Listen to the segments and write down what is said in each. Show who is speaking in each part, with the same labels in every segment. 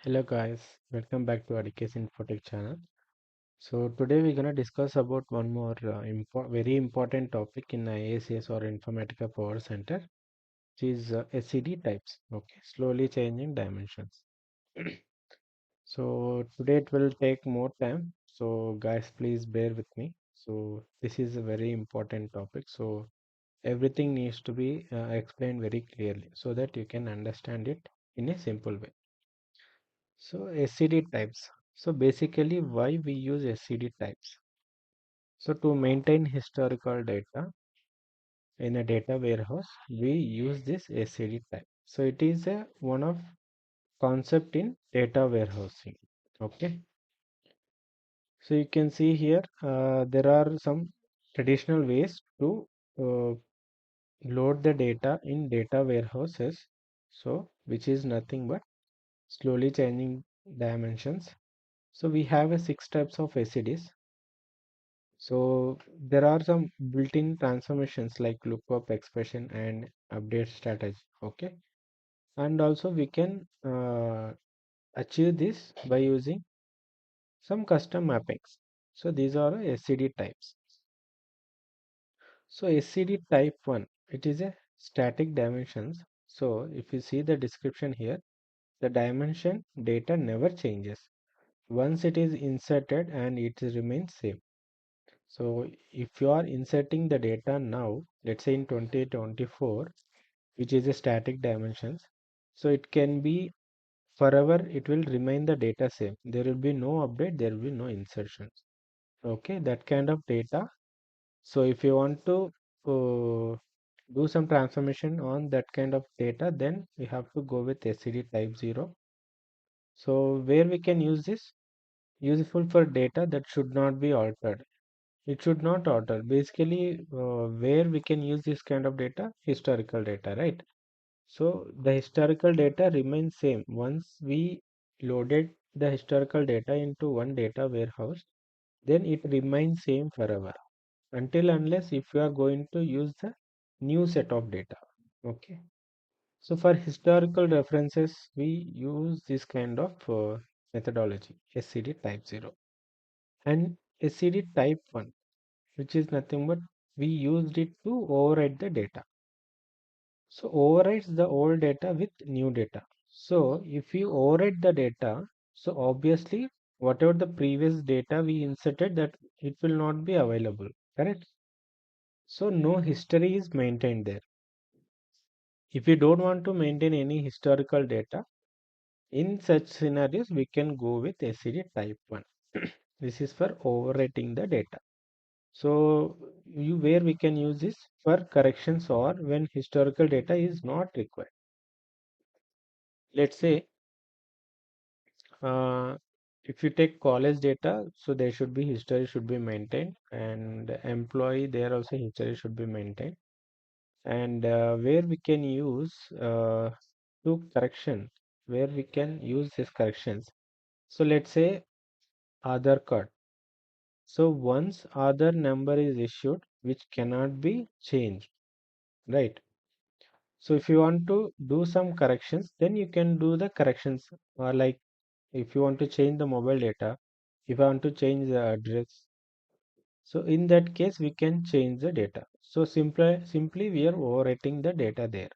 Speaker 1: Hello guys, welcome back to IICS Infotech channel. So today we're gonna discuss about one more very important topic in IICS or Informatica Power Center, which is SCD types. Okay, slowly changing dimensions. So today it will take more time. So guys, please bear with me. So this is a very important topic. So everything needs to be explained very clearly so that you can understand it in a simple way. So SCD types. So basically why we use SCD types? So to maintain historical data in a data warehouse, we use this SCD type. So it is a one of concept in data warehousing. Okay. So you can see here there are some traditional ways to uh, load the data in data warehouses. So which is nothing but slowly changing dimensions. So we have a 6 types of SCDs. So there are some built-in transformations like lookup expression and update strategy. Okay. And also we can achieve this by using some custom mappings. So these are SCD types. So SCD type 1, it is a static dimensions. So if you see the description here, the dimension data never changes. Once it is inserted and it remains same. So if you are inserting the data now, let's say in 2024, which is a static dimensions, so it can be forever, it will remain the data same. There will be no update, there will be no insertions. Okay, that kind of data. So if you want to do some transformation on that kind of data, then we have to go with SCD type 0. So where we can use this? Useful for data that should not be altered. It should not alter. Basically, where we can use this kind of data, historical data, right? So the historical data remains same. Once we loaded the historical data into one data warehouse, then it remains same forever. Until unless if you are going to use the new set of data. Okay. So for historical references, we use this kind of methodology, SCD type 0 and SCD type 1, which is nothing but we used it to overwrite the data. So overwrites the old data with new data. So if you overwrite the data, so obviously whatever the previous data we inserted, that it will not be available, correct? So no history is maintained there. If you don't want to maintain any historical data, in such scenarios we can go with SCD type 1. This is for overwriting the data. So where we can use this for corrections or when historical data is not required. Let's say if you take college data, so there should be history should be maintained, and employee there also history should be maintained. And where we can use to correction, where we can use these corrections. So let's say Aadhaar card. So once Aadhaar number is issued, which cannot be changed, right? So if you want to do some corrections, then you can do the corrections. Like if you want to change the mobile data, if I want to change the address, so in that case we can change the data. So simply we are overwriting the data there.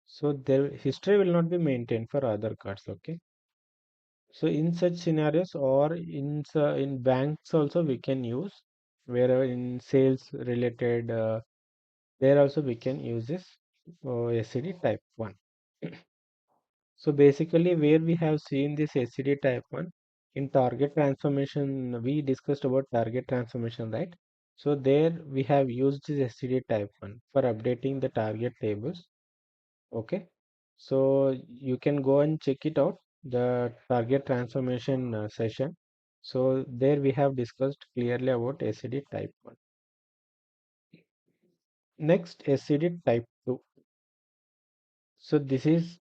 Speaker 1: So their history will not be maintained for other cards. Okay. So in such scenarios or in banks also we can use, where in sales related there also we can use this SCD type 1. So basically where we have seen this SCD type 1 in target transformation, we discussed about target transformation, right? So there we have used this SCD type 1 for updating the target tables. Okay. So you can go and check it out, the target transformation session. So there we have discussed clearly about SCD type 1. Next, SCD type 2. So this is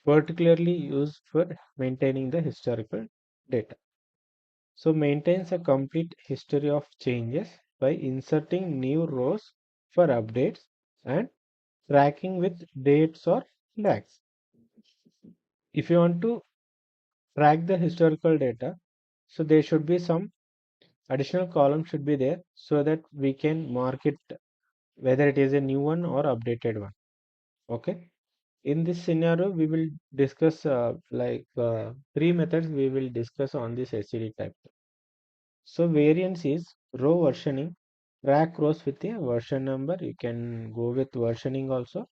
Speaker 1: particularly used for maintaining the historical data. So maintains a complete history of changes by inserting new rows for updates and tracking with dates or flags. If you want to track the historical data. So there should be some additional column should be there so that we can mark it whether it is a new one or updated one. Okay. In this scenario, we will discuss three methods we will discuss on this SCD type. So variance is row versioning, track rows with a version number. You can go with versioning also,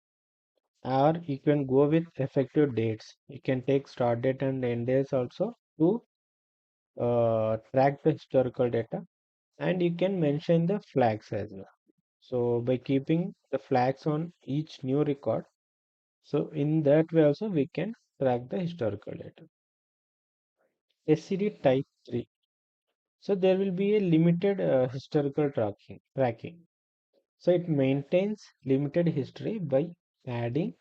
Speaker 1: or you can go with effective dates. You can take start date and end dates also to track the historical data, and you can mention the flags as well. So by keeping the flags on each new record, so in that way also we can track the historical data. SCD type 3. So there will be a limited historical tracking. So it maintains limited history by adding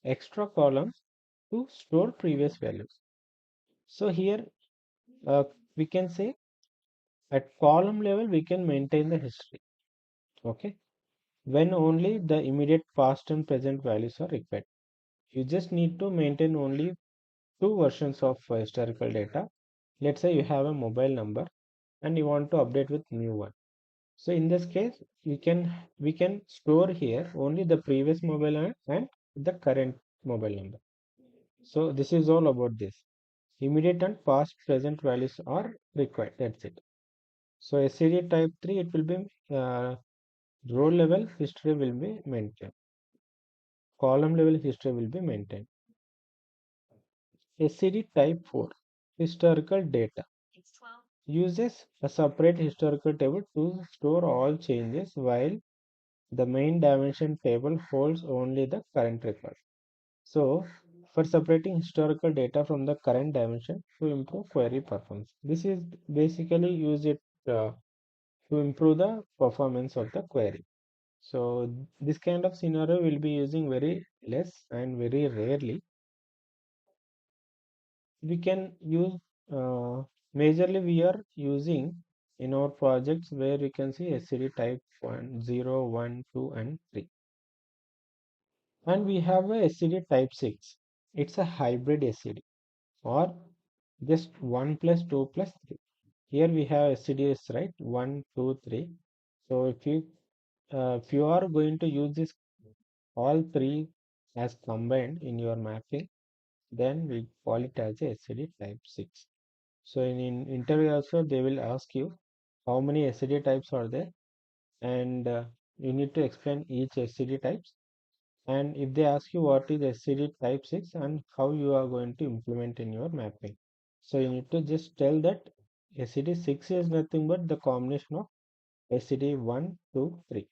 Speaker 1: extra columns to store previous values. So here uh, we can say at column level we can maintain the history. Okay. When only the immediate past and present values are required. You just need to maintain only two versions of historical data. Let's say you have a mobile number and you want to update with new one. So in this case, we can store here only the previous mobile number and the current mobile number. So this is all about this. Immediate and past present values are required. That's it. So SCD type 3 it will be row level history will be maintained. Column level history will be maintained. SCD type 4 historical data uses a separate historical table to store all changes while the main dimension table holds only the current record. So, for separating historical data from the current dimension to improve query performance. This is basically use it to improve the performance of the query. So, this kind of scenario will be using very less and very rarely. We can use majorly we are using in our projects where we can see SCD type 1, 0, 1, 2 and 3. And we have a SCD type 6. It's a hybrid SCD or just 1 plus 2 plus 3. Here we have SCDs, right? 1, 2, 3. So if you are going to use this all three as combined in your mapping, then we call it as a SCD type 6. So in interview also they will ask you how many SCD types are there, and you need to explain each SCD types. And if they ask you what is SCD type 6 and how you are going to implement in your mapping, so you need to just tell that SCD 6 is nothing but the combination of SCD 1, 2, 3.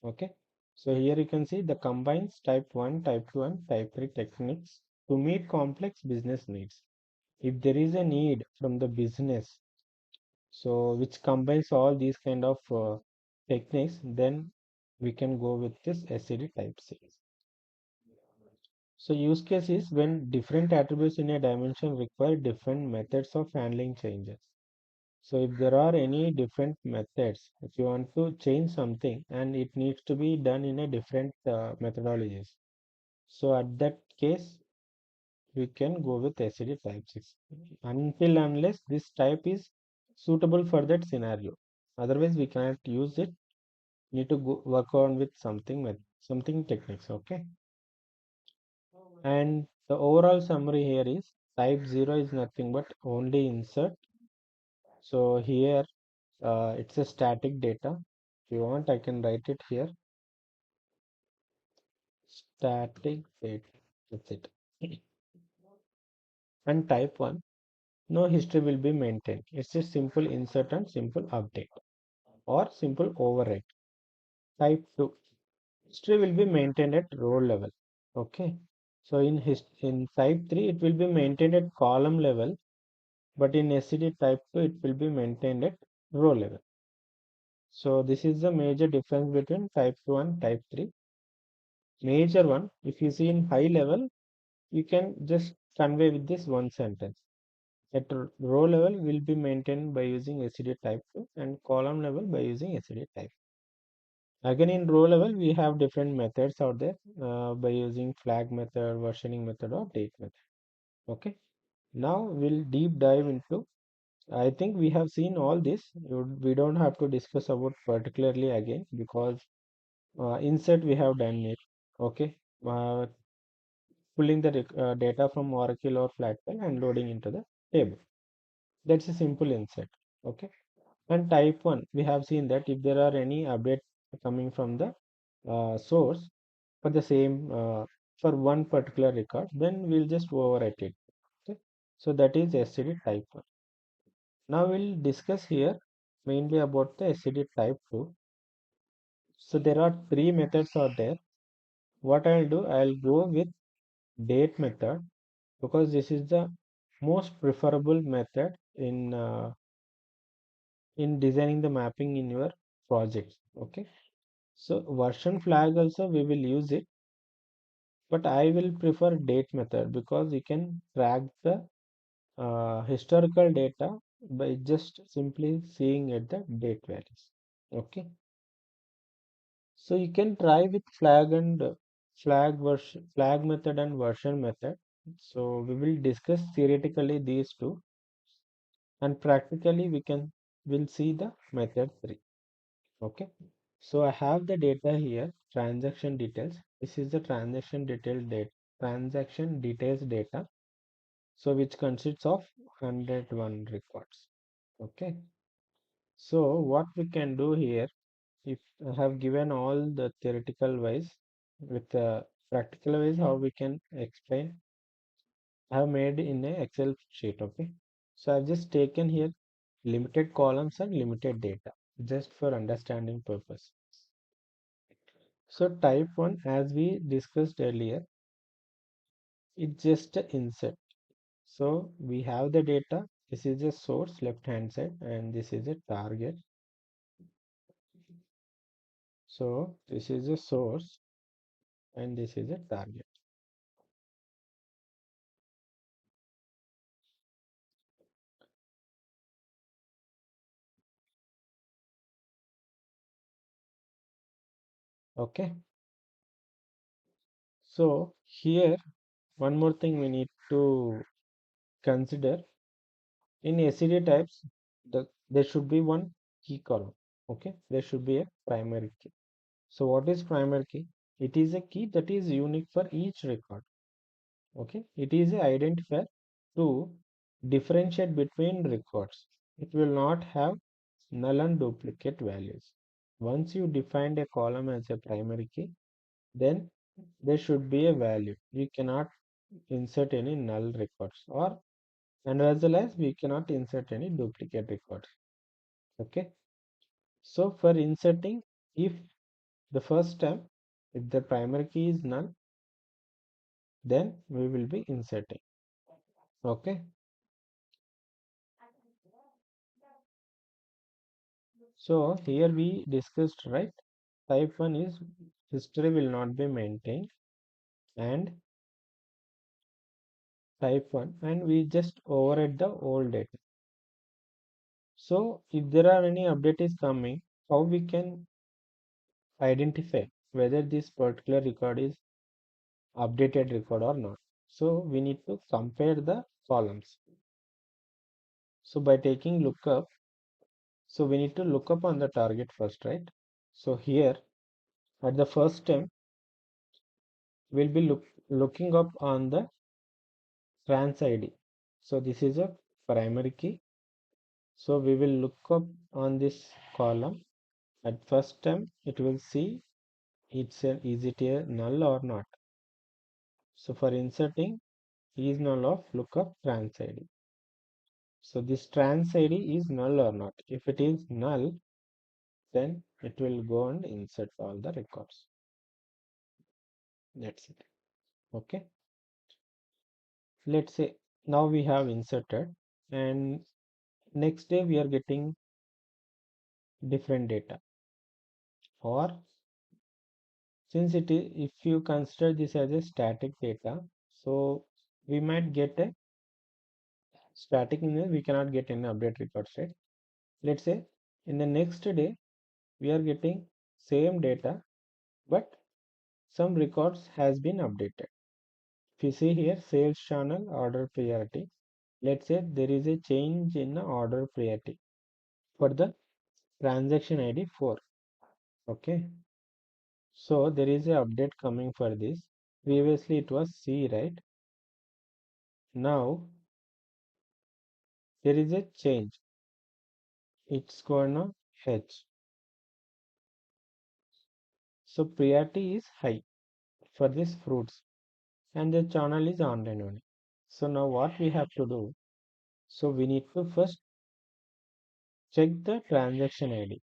Speaker 1: Okay. So here you can see the combines type 1, type 2 and type 3 techniques to meet complex business needs. If there is a need from the business, so which combines all these kind of techniques, then we can go with this SCD type 6. So use case is when different attributes in a dimension require different methods of handling changes. So if there are any different methods, if you want to change something and it needs to be done in a different methodologies. So at that case, we can go with SCD type 6 until unless this type is suitable for that scenario. Otherwise, we cannot use it. Need to go work on with something with something techniques. Okay. And the overall summary here is type 0 is nothing but only insert. So here it's a static data. If you want, I can write it here. Static data. That's it. And type 1, no history will be maintained. It's just simple insert and simple update or simple overwrite. Type 2, history will be maintained at row level. Okay. So in type 3, it will be maintained at column level, but in SCD type 2, it will be maintained at row level. So this is the major difference between type 2 and type 3. Major one, if you see in high level, you can just convey with this one sentence. At row level will be maintained by using SCD type 2 and column level by using SCD type. Again in row level we have different methods out there by using flag method, versioning method or date method. Okay. Now we'll deep dive into. I think we have seen all this. We don't have to discuss about particularly again because insert we have done it. Okay, uh, pulling the data from Oracle or Flatpak and loading into the table. That's a simple insert. Okay, and type 1 we have seen that if there are any update coming from the source for the same for one particular record, then we'll just overwrite it. Okay, so that is SCD type 1. Now we'll discuss here mainly about the SCD type 2. So there are three methods are there. What I'll do, I'll go with date method because this is the most preferable method in designing the mapping in your project. Okay, so version flag also we will use it, but I will prefer date method because you can track the historical data by just simply seeing at the date values. Okay, so you can try with flag method and version method. So we will discuss theoretically these two, and practically will see the method 3. Okay, so I have the data here, transaction details. This is the transaction details data, so which consists of 101 records. Okay, so what we can do here, if I have given all the theoretical wise with the practical wise how we can explain, I have made in a Excel sheet. Okay, so I've just taken here limited columns and limited data just for understanding purpose. So type 1 as we discussed earlier, it's just a insert. So we have the data, this is a source left hand side and this is a target. So this is a source and this is a target. Okay, so here one more thing we need to consider in SCD types, there should be one key column. Okay, there should be a primary key. So what is primary key? It is a key that is unique for each record. Okay, it is a identifier to differentiate between records. It will not have null and duplicate values. Once you defined a column as a primary key, then there should be a value. We cannot insert any null records, or and as well as we cannot insert any duplicate records. Okay, so for inserting, if the first time if the primary key is null, then we will be inserting. Okay, so here we discussed, right, type 1 is history will not be maintained, and type 1 and we just override the old data. So if there are any update is coming, how we can identify whether this particular record is updated record or not? So we need to compare the columns. So by taking lookup, so we need to look up on the target first, right? So here at the first step, we'll be looking up on the trans ID. So this is a primary key. So we will look up on this column. At first time, it will see is it a null or not. So for inserting is null of lookup trans ID. So this trans ID is null or not. If it is null, then it will go and insert all the records. That's it. Okay. Let's say now we have inserted, and next day we are getting different data, or since it is, if you consider this as a static data, so we might get a static in we cannot get any update records, right? Let's say in the next day we are getting same data, but some records has been updated. If you see here, sales channel order priority, let's say there is a change in the order priority for the transaction ID 4. Okay, so there is a update coming for this. Previously it was C, right? Now there is a change. It's gonna H. So priority is high for this fruits and the channel is online only. So now what we have to do? So we need to first check the transaction ID.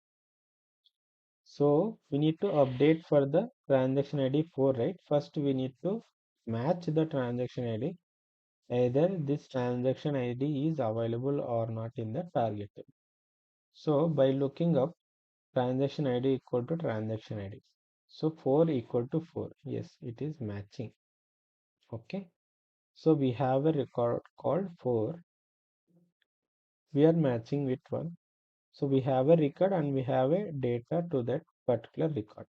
Speaker 1: So we need to update for the transaction ID 4, right? First we need to match the transaction ID. Either this transaction ID is available or not in the target. So by looking up transaction ID equal to transaction ID. So 4 equal to 4. Yes, it is matching. Okay. So we have a record called 4. We are matching with 1. So we have a record and we have a data to that particular record.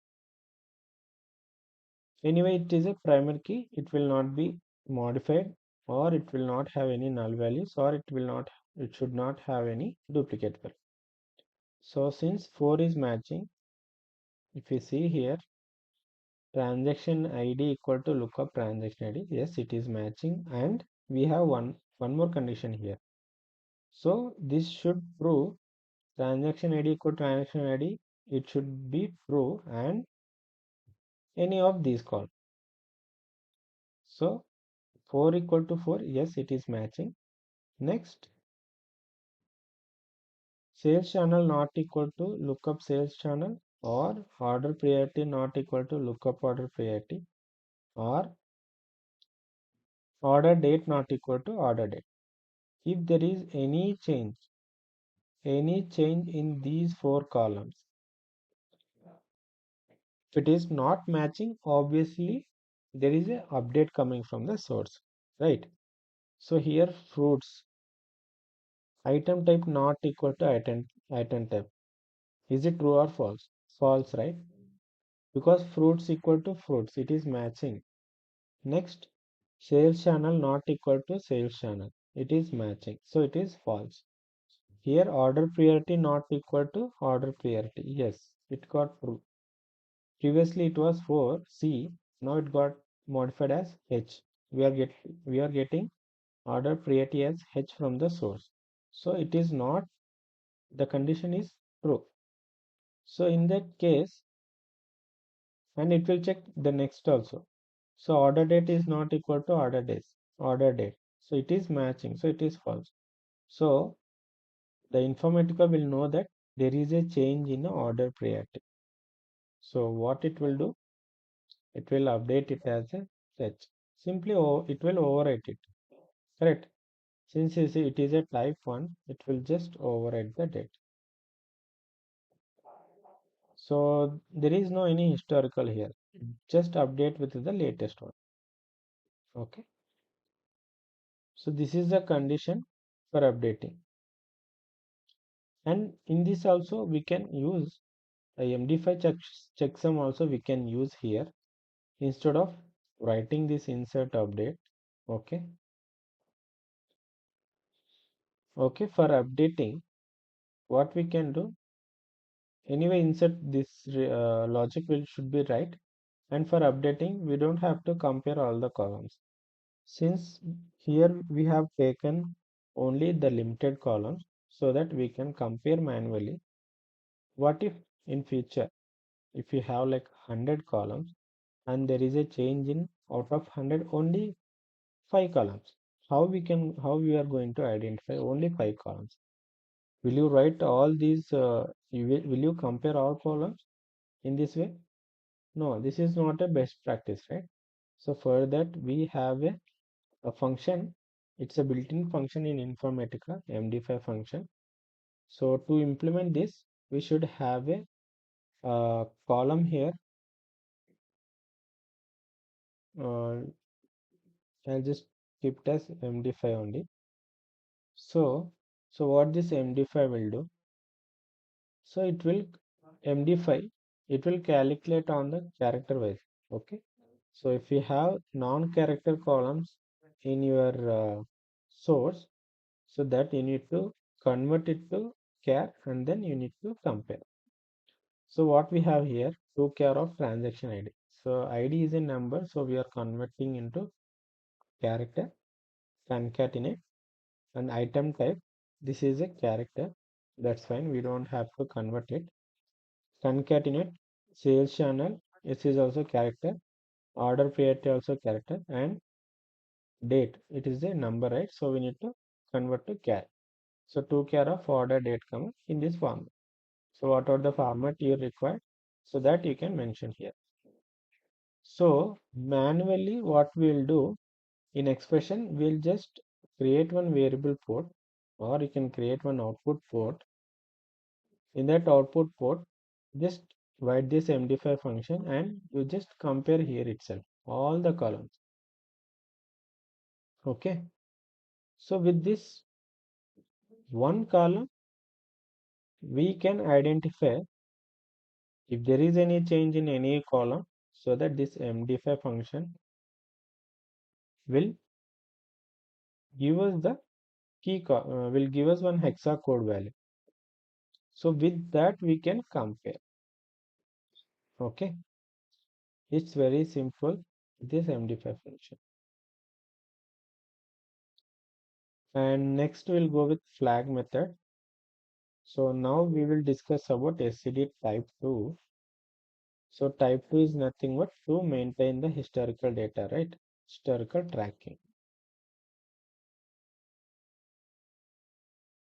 Speaker 1: Anyway, it is a primary key. It will not be modified, or it will not have any null values, or it should not have any duplicate value. So since 4 is matching, if you see here, transaction ID equal to lookup transaction ID, yes, it is matching, and we have one more condition here. So this should prove transaction ID equal to transaction ID. It should be true and any of these columns. So 4 equal to 4, yes, it is matching. Next, sales channel not equal to lookup sales channel, or order priority not equal to lookup order priority, or order date not equal to order date. If there is any change in these 4 columns, if it is not matching, obviously there is a update coming from the source, right? So here fruits item type not equal to item type. Is it true or false? False, right? Because fruits equal to fruits, it is matching. Next, sales channel not equal to sales channel, it is matching, so it is false. Here order priority not equal to order priority, yes, it got true. Previously it was for C, now it got modified as H. We are getting order priority as H from the source. So it is not, the condition is true. So in that case, and it will check the next also. So order date is not equal to order date. So it is matching. So it is false. So the Informatica will know that there is a change in the order priority. So what it will do? It will update it as a fetch. Simply it will overwrite it. Correct. Since you see it is a type 1, it will just overwrite the date. So there is no any historical here. Just update with the latest one. Okay. So this is the condition for updating. And in this also we can use a MD5 checksum also we can use here instead of writing this insert update. Okay. Okay, for updating, what we can do, anyway insert this logic will should be right, and for updating we don't have to compare all the columns. Since here we have taken only the limited columns so that we can compare manually. What if in future if you have like 100 columns and there is a change in out of 100 only 5 columns, how we are going to identify only 5 columns? Will you write all these will you compare all columns in this way? No, this is not a best practice, right? So for that we have a function. It's a built-in function in Informatica, MD5 function. So to implement this, we should have a column here. I'll just keep it as MD5 only. So what this MD5 will do? So it will MD5, it will calculate on the character wise. Okay. So if you have non-character columns in your source, So that you need to convert it to char and then you need to compare. So what we have here, to char of transaction ID. So ID is a number, so we are converting into character, concatenate, and item type. This is a character. That's fine. We don't have to convert it. Concatenate, sales channel. This is also character. Order priority also character, and date. It is a number, right? So we need to convert to char. So to char of order date come in this format. So what are the format you require? So that you can mention here. So manually what we'll do in expression, we'll just create one variable port, or you can create one output port. In that output port, just write this MD5 function and you just compare here itself all the columns. Okay. So with this one column, we can identify if there is any change in any column, so that this MD5 function will give us the will give us one hexa code value. So with that we can compare. Okay, it's very simple, this MD5 function. And next we'll go with flag method. So now we will discuss about SCD type 2. So type 2 is nothing but to maintain the historical data, right? Historical tracking.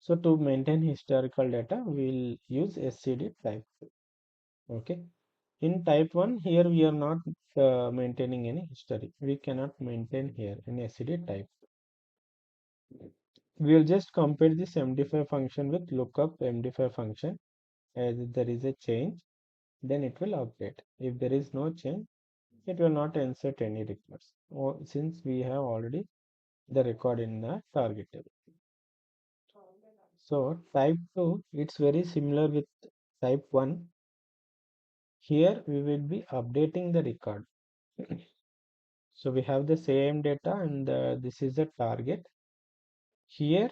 Speaker 1: So to maintain historical data, we'll use SCD type 2. Okay. In type 1, here we are not maintaining any history. We cannot maintain here in SCD type. We will just compare this MD5 function with lookup MD5 function. As there is a change, then it will update. If there is no change, it will not insert any records. Or since we have already the record in the target table. So type 2, it's very similar with type 1. Here we will be updating the record. So we have the same data and this is the target. Here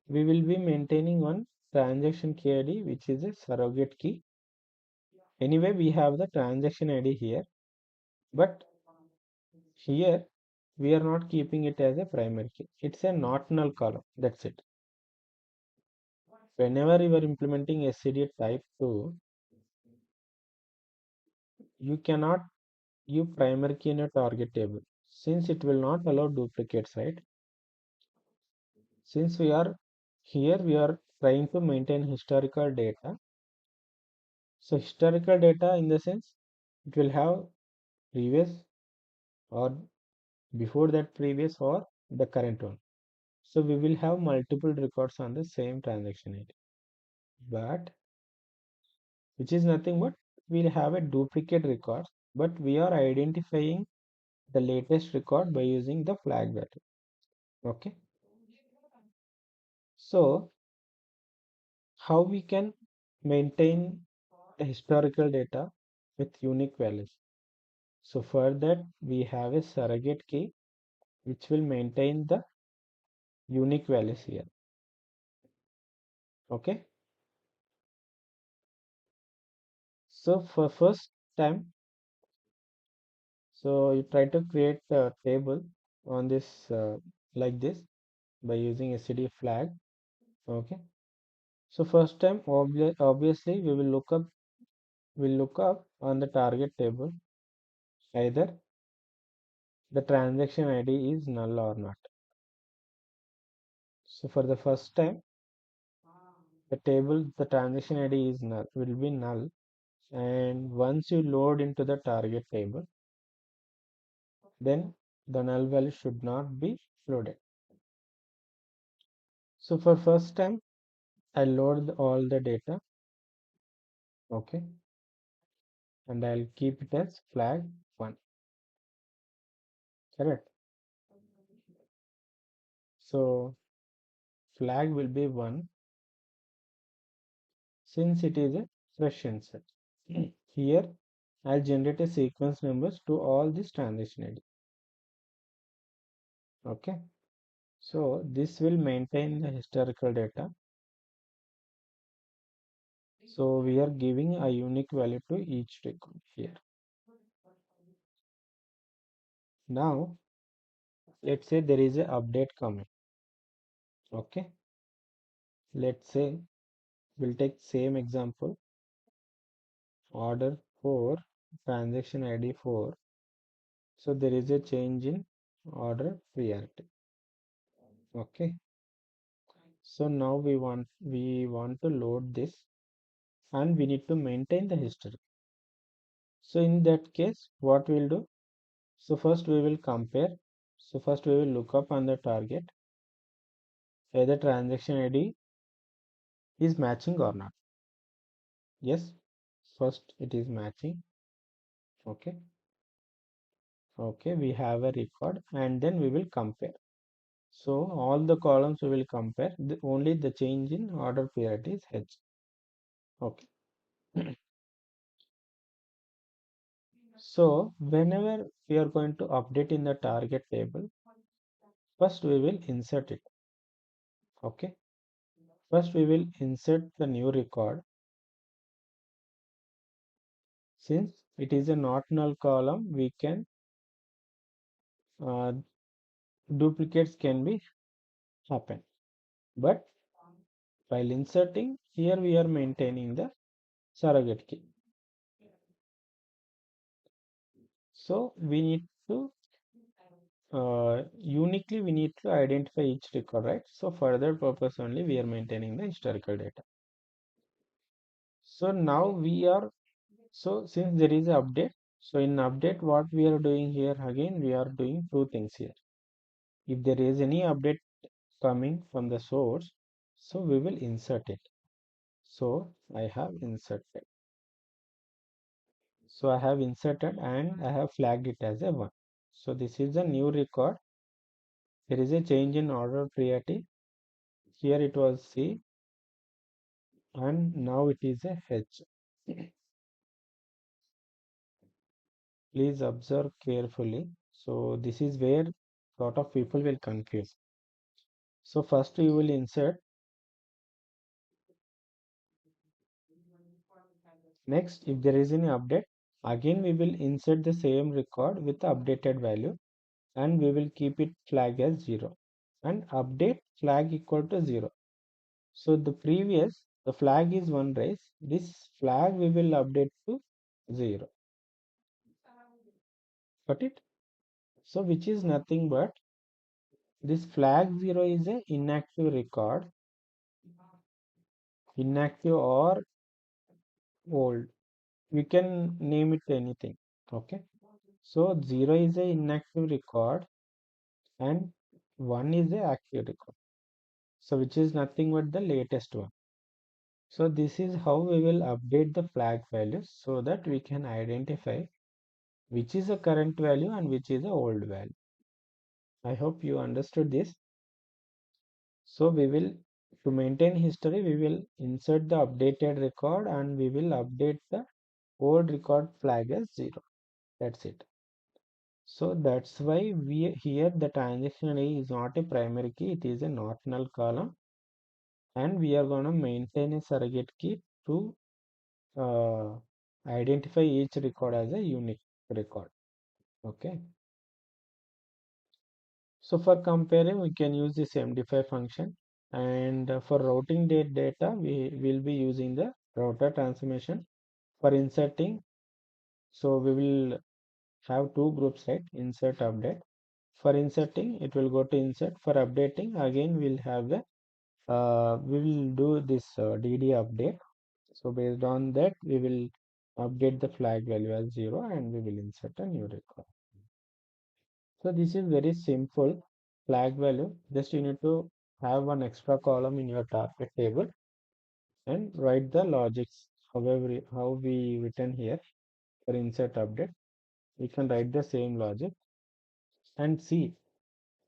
Speaker 1: we will be maintaining one transaction key ID, which is a surrogate key. Anyway, we have the transaction ID here, but here we are not keeping it as a primary key. It's a not null column. That's it. Whenever you are implementing SCD type 2, you cannot use primary key in a target table, since it will not allow duplicates, right? Since we are here, we are trying to maintain historical data. So historical data in the sense, it will have previous or before that previous or the current one. So we will have multiple records on the same transaction ID, but which is nothing but we'll have a duplicate record, but we are identifying the latest record by using the flag value. Okay. So how we can maintain the historical data with unique values? So for that we have a surrogate key which will maintain the unique values here. Okay. So for first time, so you try to create a table on this like this by using SCD flag. Okay. So first time, obviously we will look up on the target table either the transaction ID is null or not. So for the first time, the transaction ID is null, will be null, and once you load into the target table, then the null value should not be loaded. So for first time, I load all the data. Okay. And I'll keep it as flag 1. Correct. So flag will be 1 since it is a fresh insert. Here I'll generate a sequence numbers to all these transaction ID. Okay. So this will maintain the historical data. So we are giving a unique value to each record here. Now let's say there is an update coming. Okay, let's say we'll take same example, order 4, transaction ID 4. So there is a change in order priority. Okay, so now we want to load this and we need to maintain the history. So in that case, what we'll do? So first we will compare. So first we will look up on the target whether transaction ID is matching or not. Yes, first it is matching. Okay, okay, we have a record and then we will compare. So all the columns we will compare. Only the change in order priority is H. Okay. So whenever we are going to update in the target table, first we will insert it. Okay. First we will insert the new record. Since it is a not null column, we can uh, duplicates can be happen. But while inserting here we are maintaining the surrogate key. So we need to uniquely we need to identify each record, right? So for that purpose only we are maintaining the historical data. So now we are, so since there is an update, so in update what we are doing here, again we are doing two things here. If there is any update coming from the source, so we will insert it. So I have inserted. So I have inserted and I have flagged it as a 1. So this is a new record. There is a change in order priority. Here it was C and now it is a H. Please observe carefully. So this is where lot of people will confuse. So first we will insert. Next, if there is any update, again we will insert the same record with the updated value and we will keep it flag as 0 and update flag equal to 0. So the flag is 1 raise. This flag we will update to 0. Got it? So which is nothing but this flag 0 is a inactive record, inactive or old. We can name it anything. Okay. So 0 is a inactive record and 1 is a active record. So which is nothing but the latest one. So this is how we will update the flag values so that we can identify which is a current value and which is a old value. I hope you understood this. So we will, to maintain history, we will insert the updated record and we will update the old record flag as 0. That's it. So that's why we here the transaction ID is not a primary key, it is a not null column, and we are going to maintain a surrogate key to uh, identify each record as a unique record. Okay. So for comparing, we can use this MD5 function, and for routing data, we will be using the router transformation. For inserting, so we will have two groups, right? Insert, update. For inserting, it will go to insert. For updating, again we'll have the we will do this DD update. So based on that, we will update the flag value as 0 and we will insert a new record. So this is very simple flag value. Just you need to have one extra column in your target table and write the logics. However, how we written here for insert update, we can write the same logic and see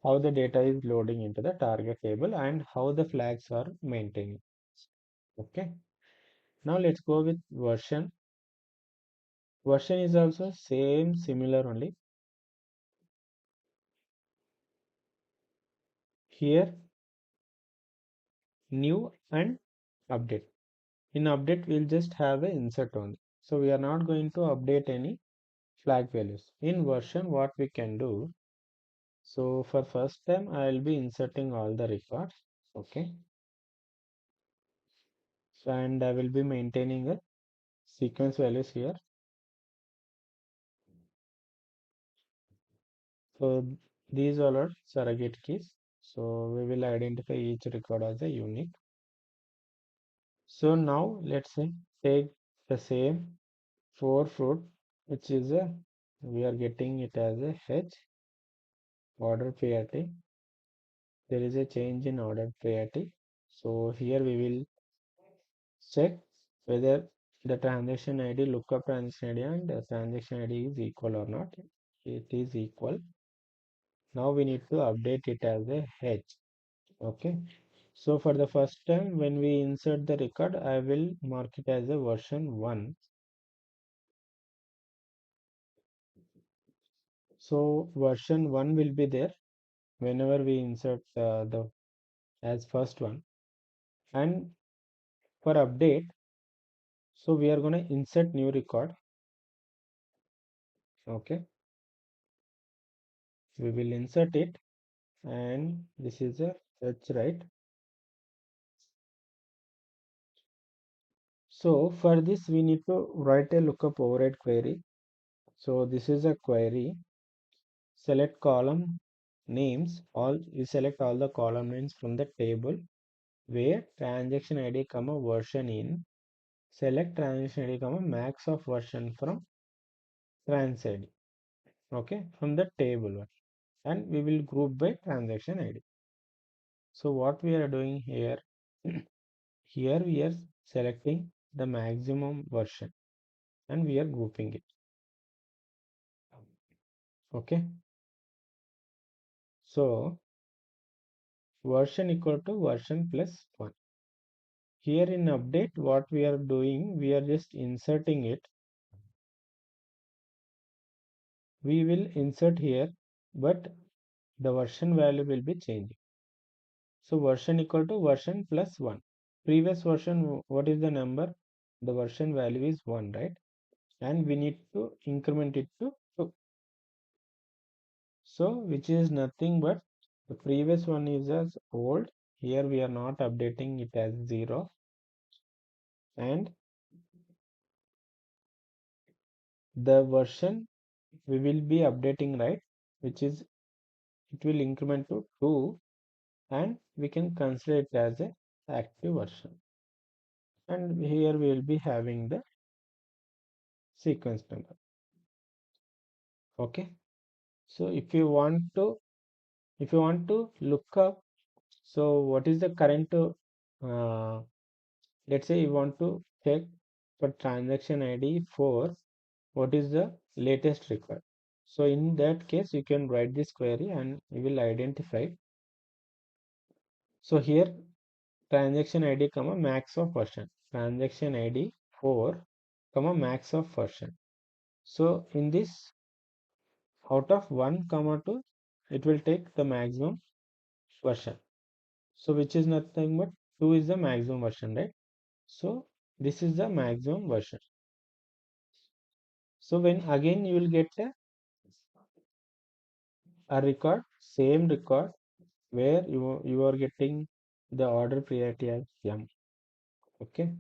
Speaker 1: how the data is loading into the target table and how the flags are maintained. Okay. Now let's go with version. Version is also similar only. here new and update. In update we'll just have a insert only. So we are not going to update any flag values. In version what we can do, so for first time I will be inserting all the records. Okay. So and I will be maintaining a sequence values here. So these all are surrogate keys. So we will identify each record as a unique. So now let's say take the same 4 fruit, which is a, we are getting it as a H order priority. There is a change in order priority. So here we will check whether the transaction ID, lookup transaction ID and the transaction ID is equal or not. It is equal. Now we need to update it as a H. Okay. So for the first time when we insert the record, I will mark it as a version 1. So version 1 will be there whenever we insert the as first one. And for update, so we are going to insert new record. Okay. We will insert it and this is a search, right? So for this we need to write a lookup override query. So this is a query. Select column names, all we select all the column names from the table where transaction ID comma version in. Select transaction ID comma max of version from trans ID. Okay, from the table one, and we will group by transaction ID. So what we are doing here, here we are selecting the maximum version and we are grouping it. Okay, so version equal to version plus 1. Here in update what we are doing, we are just inserting it. We will insert here, but the version value will be changing. So version equal to version plus 1. Previous version, what is the number? The version value is 1, right? And we need to increment it to 2. So which is nothing but the previous one is as old. Here we are not updating it as 0. And the version we will be updating, right? Which is, it will increment to 2 and we can consider it as a active version. And here we will be having the sequence number. Okay. So if you want to look up, so what is the current let's say you want to check for transaction ID for what is the latest record. So in that case you can write this query and you will identify. So here transaction ID comma max of version, transaction ID 4 comma max of version. So in this, out of 1 comma 2, it will take the maximum version. So which is nothing but 2 is the maximum version, right? So this is the maximum version. So when again you will get a record, same record where you are getting the order priority as M. Okay.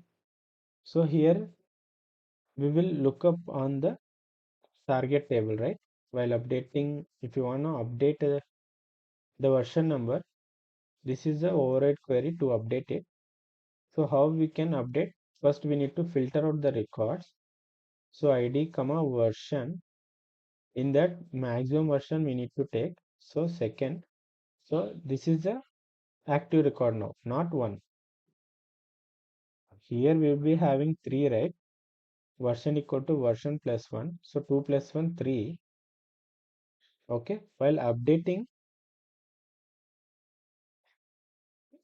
Speaker 1: So here we will look up on the target table, right? While updating, if you want to update the version number, this is the override query to update it. So how we can update? First we need to filter out the records. So ID comma version, in that maximum version we need to take. So second, so this is the active record now, not 1. Here we will be having 3, right? Version equal to version plus 1. So 2 plus 1, 3. Okay. While updating,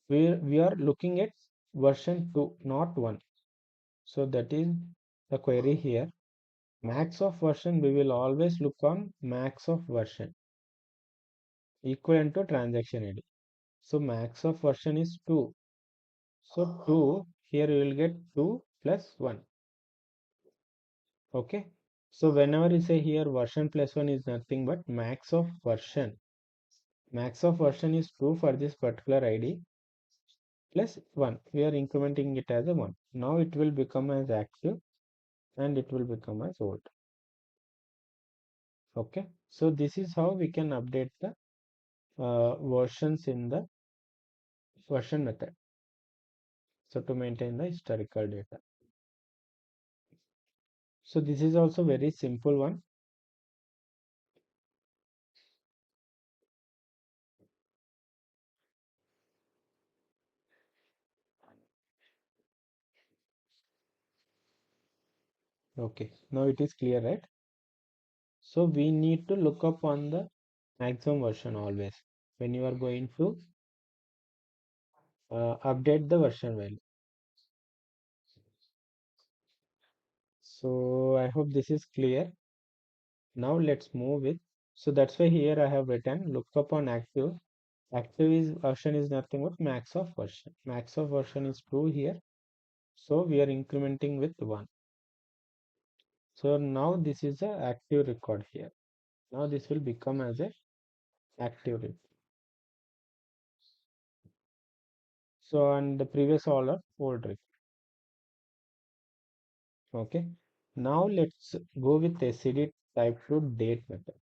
Speaker 1: we are looking at version 2, not 1. So that is the query here. Max of version, we will always look on max of version equivalent to transaction ID. So max of version is 2. So 2, here you will get 2 plus 1. Okay. So whenever you say here version plus 1 is nothing but max of version. Max of version is 2 for this particular ID plus 1. We are incrementing it as a 1. Now it will become as active and it will become as old. Okay. So this is how we can update the versions in the version method. So to maintain the historical data. So this is also very simple one. Okay. Now it is clear, right? So we need to look up on the maximum version always when you are going to update the version value. So I hope this is clear. Now let's move with. So that's why here I have written lookup on active. Active is version is nothing but max of version. Max of version is 2 here. So we are incrementing with 1. So now this is a active record here. Now this will become as a active record. So and the previous all are old record. Okay. Now let's go with SCD type to date method.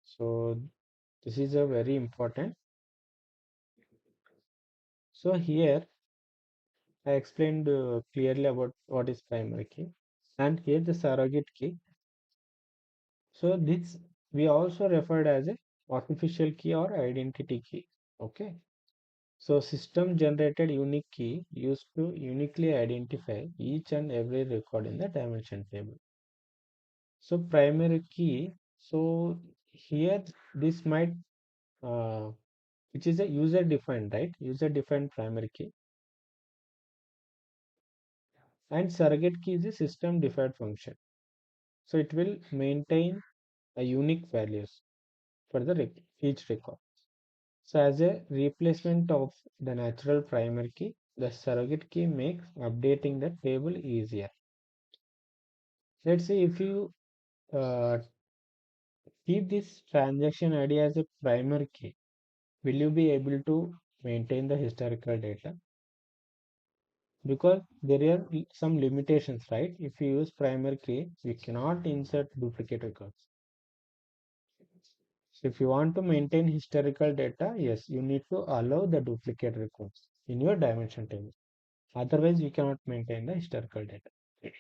Speaker 1: So this is a very important. So here I explained clearly about what is primary key and here the surrogate key. So this we also referred as a artificial key or identity key. Okay. So system generated unique key used to uniquely identify each and every record in the dimension table. So primary key. So here this might which is a user defined, right? User defined primary key. And surrogate key is a system defined function. So it will maintain a unique values for the each record. So as a replacement of the natural primary key, the surrogate key makes updating the table easier. Let's say if you uh, keep this transaction ID as a primary key, will you be able to maintain the historical data? Because there are some limitations, right? If you use primary key, you cannot insert duplicate records. So if you want to maintain historical data, yes, you need to allow the duplicate records in your dimension table. Otherwise, you cannot maintain the historical data.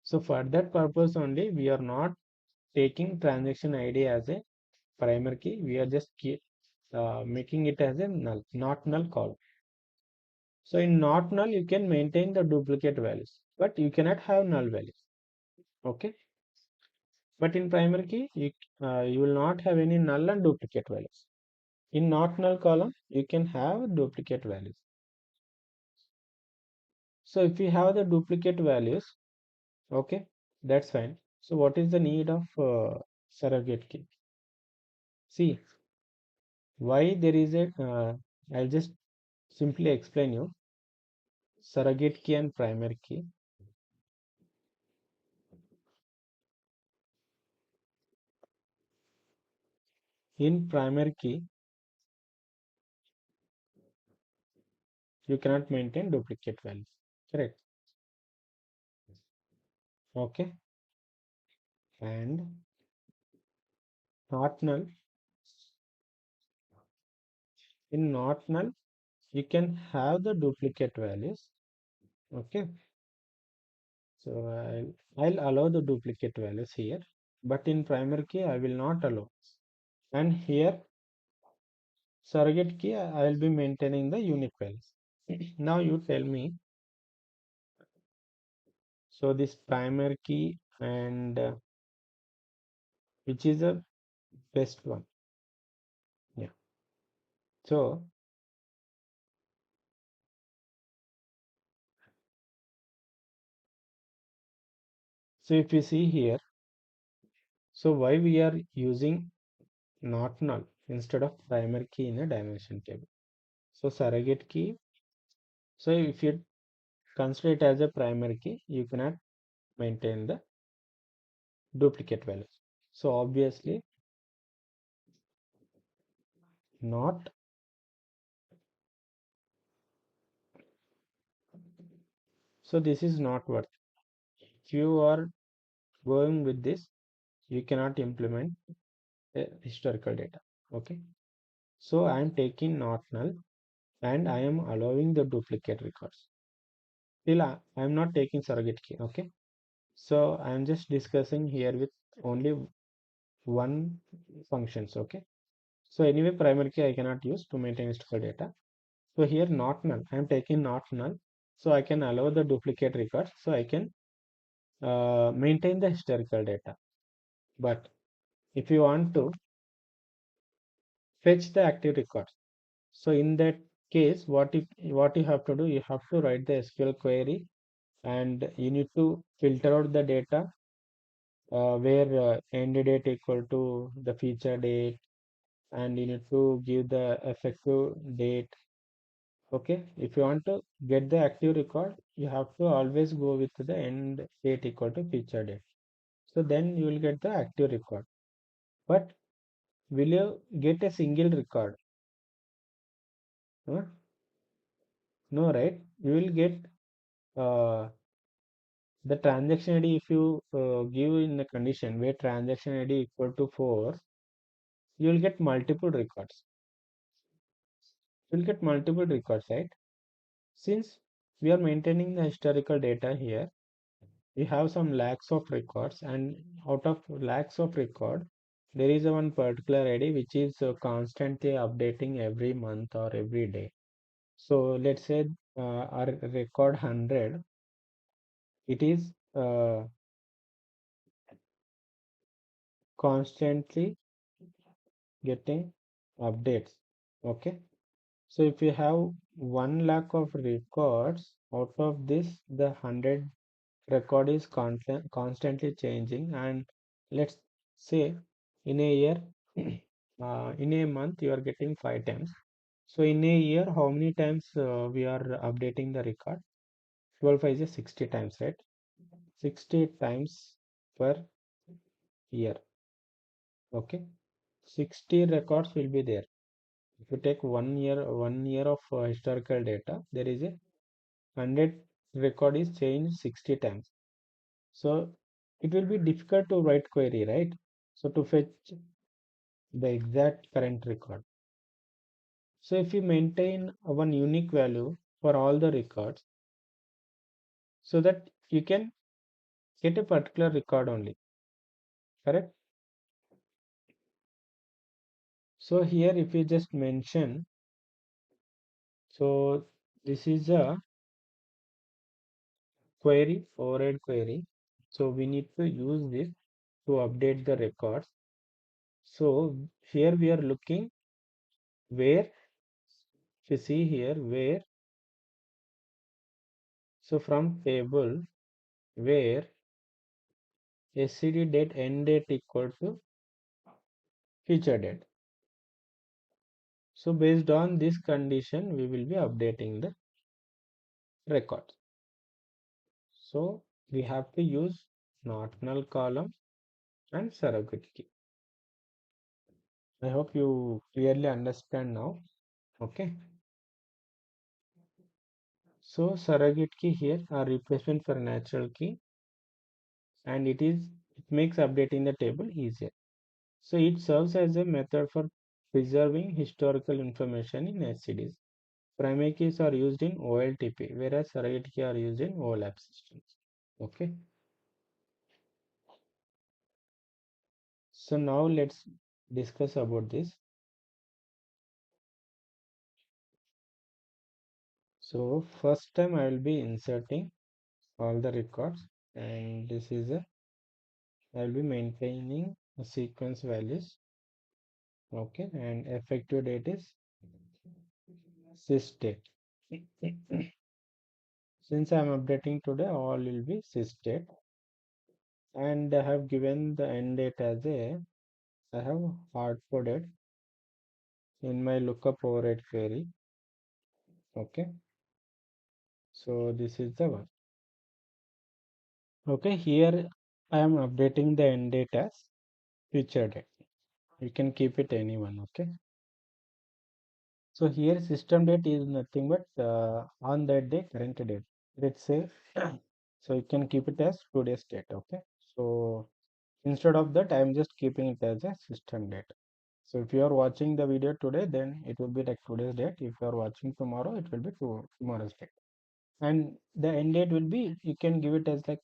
Speaker 1: So for that purpose only, we are not taking transaction ID as a primary key. We are just making it as a null, not null column. So in not null, you can maintain the duplicate values, but you cannot have null values. Okay. But in primary key, you will not have any null and duplicate values. In not null column, you can have duplicate values. So if you have the duplicate values, okay, that's fine. So what is the need of surrogate key? See, why there is a, I'll just simply explain you surrogate key and primary key. In primary key, you cannot maintain duplicate values, correct? Okay, and not null. In not null, you can have the duplicate values. Okay, so I'll allow the duplicate values here, but in primary key I will not allow. And here surrogate key I will be maintaining the unique values. Now you tell me. So this primary key and which is the best one? Yeah. So if you see here, so why we are using not null instead of primary key in a dimension table? So surrogate key. So if you consider it as a primary key, you cannot maintain the duplicate values. So obviously not. So this is not worth. If you are going with this, you cannot implement historical data. Okay. So I am taking not null and I am allowing the duplicate records. Still I am not taking surrogate key. Okay. So I am just discussing here with only one functions. Okay. So anyway, primary key I cannot use to maintain historical data. So here not null, I am taking not null. So I can allow the duplicate records. So I can maintain the historical data. But if you want to fetch the active records, so in that case, what you have to do, you have to write the SQL query and you need to filter out the data where end date equal to the feature date and you need to give the effective date. Okay, if you want to get the active record, you have to always go with the end date equal to feature date. So then you will get the active record. But will you get a single record? Huh? No, right? You will get uh, the transaction ID if you give in the condition where transaction ID equal to 4, you will get multiple records. You will get multiple records, right? Since we are maintaining the historical data here, we have some lakhs of records, and out of lakhs of record, there is a one particular ID which is constantly updating every month or every day. So let's say our record 100, it is constantly getting updates. Okay. So if you have 1 lakh of records, out of this, the 100 record is constantly changing. And let's say in a year, in a month, you are getting 5 times. So in a year, how many times we are updating the record? 12 is 60 times, right? 60 times per year. Okay. 60 records will be there. If you take 1 year of historical data, there is a 100 record is changed 60 times. So it will be difficult to write query, right? So to fetch the exact current record. So if you maintain one unique value for all the records, so that you can get a particular record only, correct? So here if you just mention, so this is a query, override query. So we need to use this to update the records. So here we are looking where, if you see here where, so from table where SCD date end date equal to feature date. So based on this condition, we will be updating the records. So we have to use not null column and surrogate key. I hope you clearly understand now. Okay. So surrogate key here are replacement for natural key, and it makes updating the table easier. So it serves as a method for preserving historical information in SCDs. Primary keys are used in OLTP, whereas surrogate key are used in OLAP systems. Okay. So now let's discuss about this. So first time I will be inserting all the records, and this is a I will be maintaining a sequence values. Okay, and effective date is sys date. Since I am updating today, all will be sys date, and I have given the end date as a I have hard coded in my lookup override query. Okay, so this is the one. Okay, here I am updating the end date as future date. You can keep it anyone. Okay, so here system date is nothing but on that day current date. Let's say so you can keep it as today's date. Okay, so instead of that I am just keeping it as a system date. So if you are watching the video today, then it will be like today's date. If you are watching tomorrow, it will be tomorrow's date. And the end date will be, you can give it as like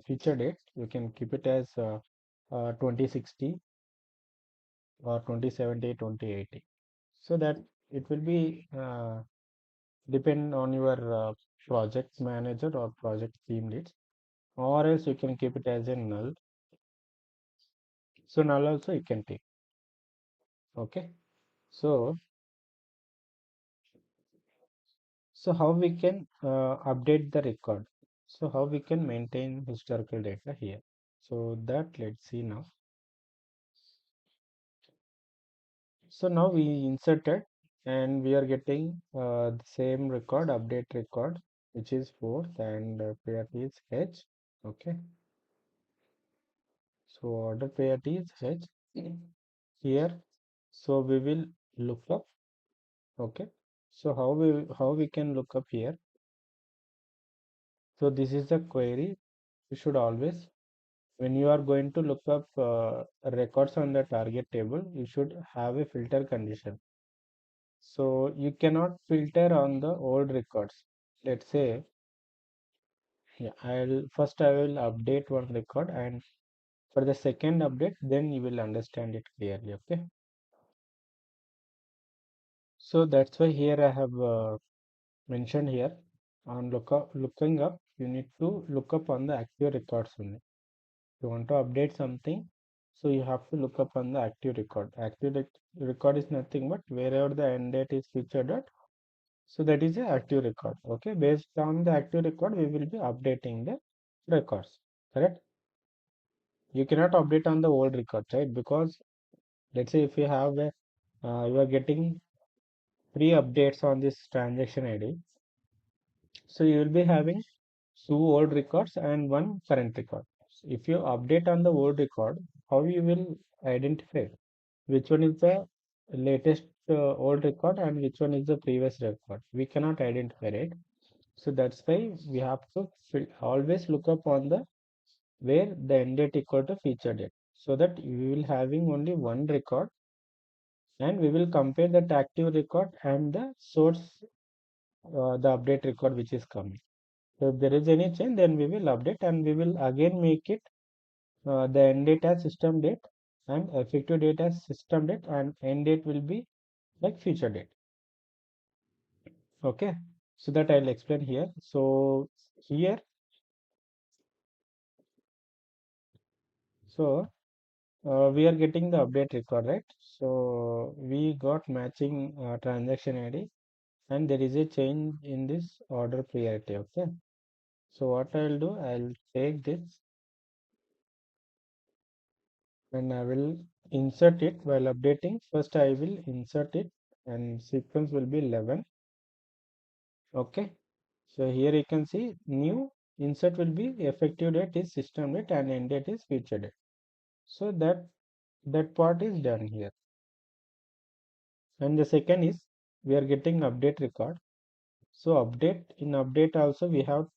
Speaker 1: future date. You can keep it as 2060 or 2070, 2080. So that it will be depend on your project manager or project team leads, or else you can keep it as a null. So null also you can take. Okay. So how we can update the record? So how we can maintain historical data here? So that let's see now. So now we inserted and we are getting the same record, update record, which is fourth, and priority is H. Okay. So order priority is H here. So we will look up. Okay. So how we can look up here? So this is the query. You should always, when you are going to look up records on the target table, you should have a filter condition. So you cannot filter on the old records. Let's say, yeah, I will update one record, and for the second update, then you will understand it clearly. Okay. So that's why here I have mentioned here on looking up, you need to look up on the active records only. You want to update something, so you have to look up on the active record. Record is nothing but wherever the end date is featured at, so that is the active record. Okay, based on the active record we will be updating the records, correct? You cannot update on the old record, right? Because let's say if you have a you are getting three updates on this transaction ID, so you will be having two old records and one current record. If you update on the old record, how you will identify which one is the latest old record and which one is the previous record? We cannot identify it. So that's why we have to always look up on the where the end date equal to feature date, so that we will having only one record, and we will compare that active record and the source the update record which is coming. So if there is any change, then we will update and we will again make it the end date as system date and effective date as system date, and end date will be like future date. Okay, so that I'll explain here. So here, so we are getting the update record, right? So we got matching transaction ID, and there is a change in this order priority. Okay, so what I'll do, I'll take this and I will insert it while updating. First I will insert it, and sequence will be 11. Okay, so here you can see new insert will be effective date is system date and end date is future date. So that part is done here. And the second is we are getting update record. So update also we have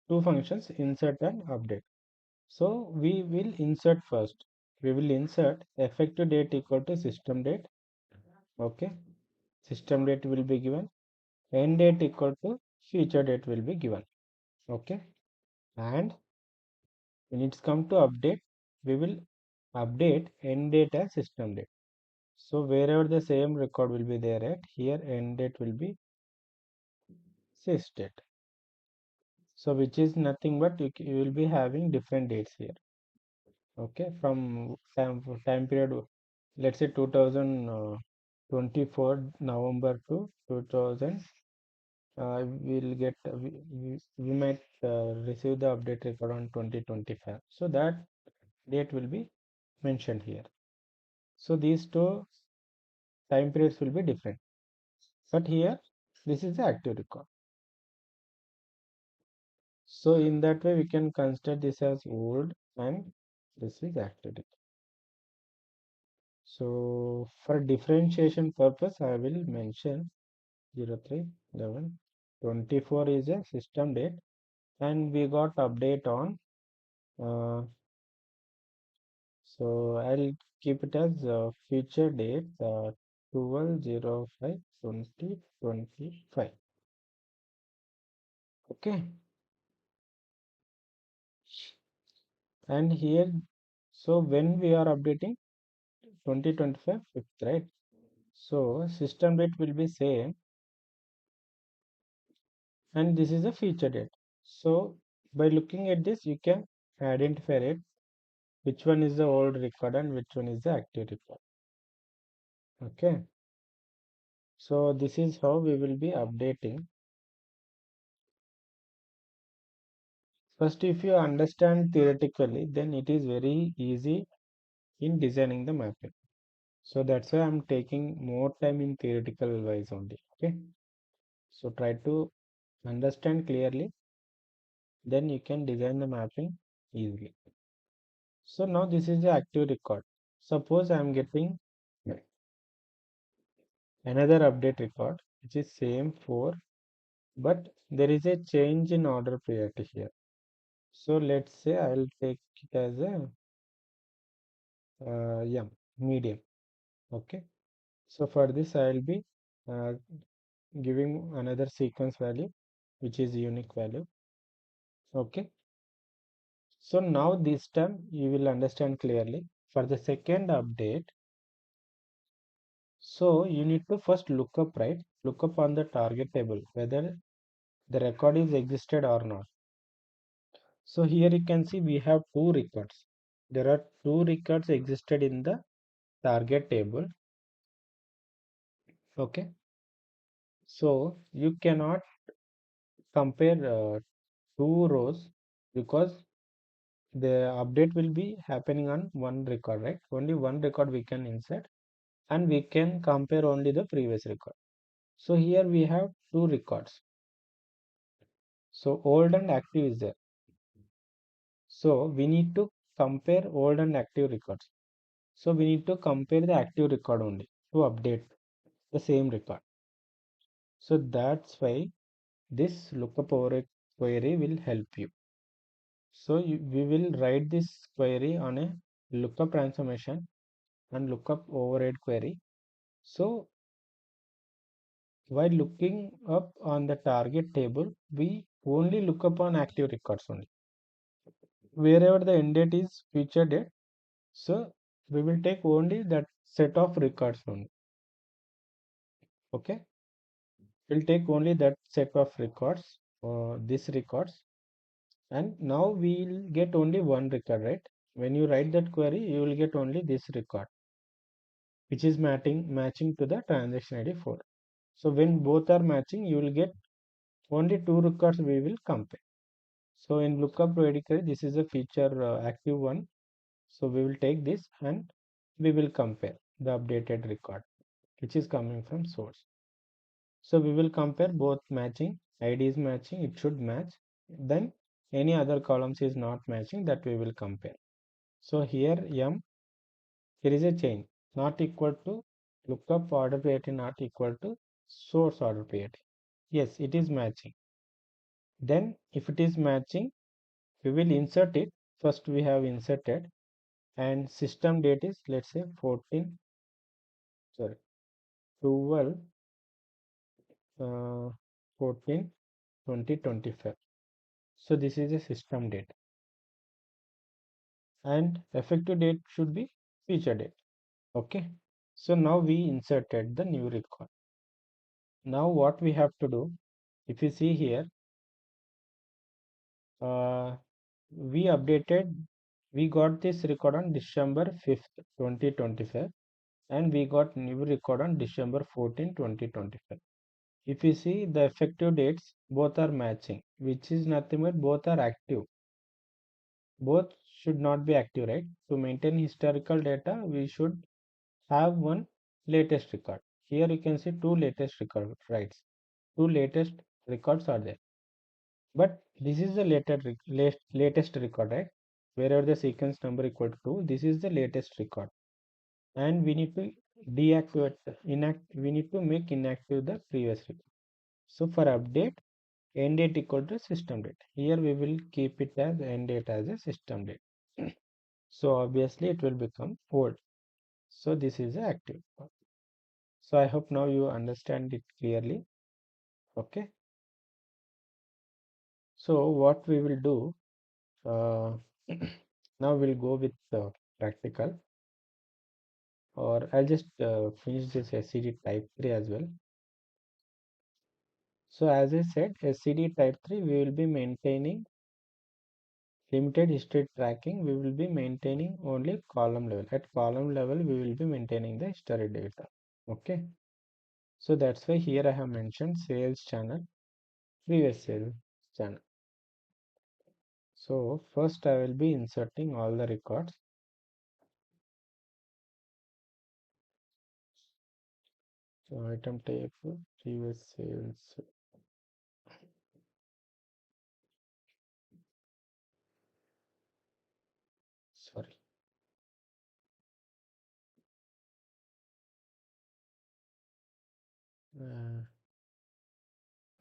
Speaker 1: two functions, insert and update. So we will insert first. We will insert effective date equal to system date. Okay, system date will be given, end date equal to future date will be given. Okay, and when it's come to update, we will update end date as system date. So wherever the same record will be there at, here end date will be sys date. So which is nothing but you will be having different dates here. Okay, from time period, let's say 2024 November to 2000, we'll get we might receive the update record on 2025. So that date will be mentioned here. So these two time periods will be different. But here This is the active record. So in that way we can consider this as old and this is active record. So for differentiation purpose I will mention 03/11/24 is a system date and we got update on so I'll keep it as future date 12/05/2025. Okay, and here so when we are updating 2025 fifth, right? So system date will be same and this is a future date. So by looking at this you can identify it which one is the old record and which one is the active record. Okay, so this is how we will be updating. First, if you understand theoretically, then it is very easy in designing the mapping. So that's why I'm taking more time in theoretical wise only. Okay, so try to understand clearly, then you can design the mapping easily. So now this is the active record. Suppose I'm getting another update record which is same for, but there is a change in order priority here. So let's say I'll take it as a yeah, medium. Okay, so for this I'll be uh, giving another sequence value which is unique value. Okay, so now this time you will understand clearly for the second update. So you need to first look up, right? Look up on the target table whether the record is existed or not. So here you can see we have two records. There are two records existed in the target table. Okay, so you cannot compare two rows because the update will be happening on one record, right? Only one record we can insert and we can compare only the previous record. So here we have two records. So old and active is there. So we need to compare old and active records. So we need to compare the active record only to update the same record. So that's why this lookup override query will help you. So we will write this query on a lookup transformation and lookup override query. So while looking up on the target table, we only look up on active records only. Wherever the end date is future date, so we will take only that set of records only. Okay, we'll take only that set of records or this records, and now we'll get only one record, right? When you write that query, you will get only this record, which is matching to the transaction ID 4. So when both are matching, you will get only two records we will compare. So in lookup query, this is a feature active one. So we will take this and we will compare the updated record which is coming from source. So we will compare both matching, ID is matching, it should match. Then any other columns is not matching, that we will compare. So here here is a change, not equal to lookup order priority not equal to source order priority. Yes, it is matching. Then if it is matching, we will insert it. First we have inserted and system date is let's say 14 sorry 12 14 2025. So this is a system date and effective date should be future date. Okay, so now we inserted the new record. Now what we have to do, if you see here, we updated, we got this record on December 5th 2025 and we got new record on December 14 2025. If you see the effective dates, both are matching, which is nothing but both are active. Both should not be active, right? To maintain historical data, we should have one latest record. Here you can see two latest record, right? two latest records are there. But this is the latest record, right? Wherever the sequence number equal to 2, this is the latest record. And we need to deactivate, we need to make inactive the previous record. So for update, end date equal to system date. Here we will keep it as end date as a system date. So obviously it will become old. So this is the active part. So I hope now you understand it clearly. Okay. So what we will do, uh, now we'll go with practical, or I'll just finish this SCD type 3 as well. So as I said, SCD type 3, we will be maintaining limited history tracking. We will be maintaining only column level. At column level, we will be maintaining the history data. Okay. So that's why here I have mentioned sales channel, previous sales channel. So first I will be inserting all the records. So item type, previous sales, sorry.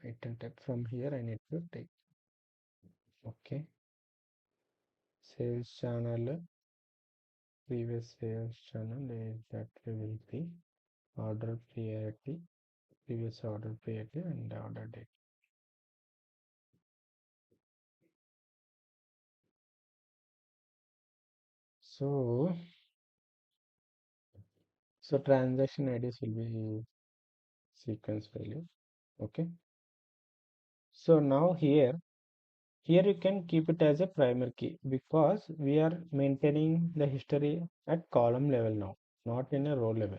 Speaker 1: Item type from here I need to take. Okay. Sales channel, previous sales channel is that will be order priority, previous order priority and order date. So transaction IDs will be sequence value. Okay. So now here you can keep it as a primary key because we are maintaining the history at column level now, not in a row level.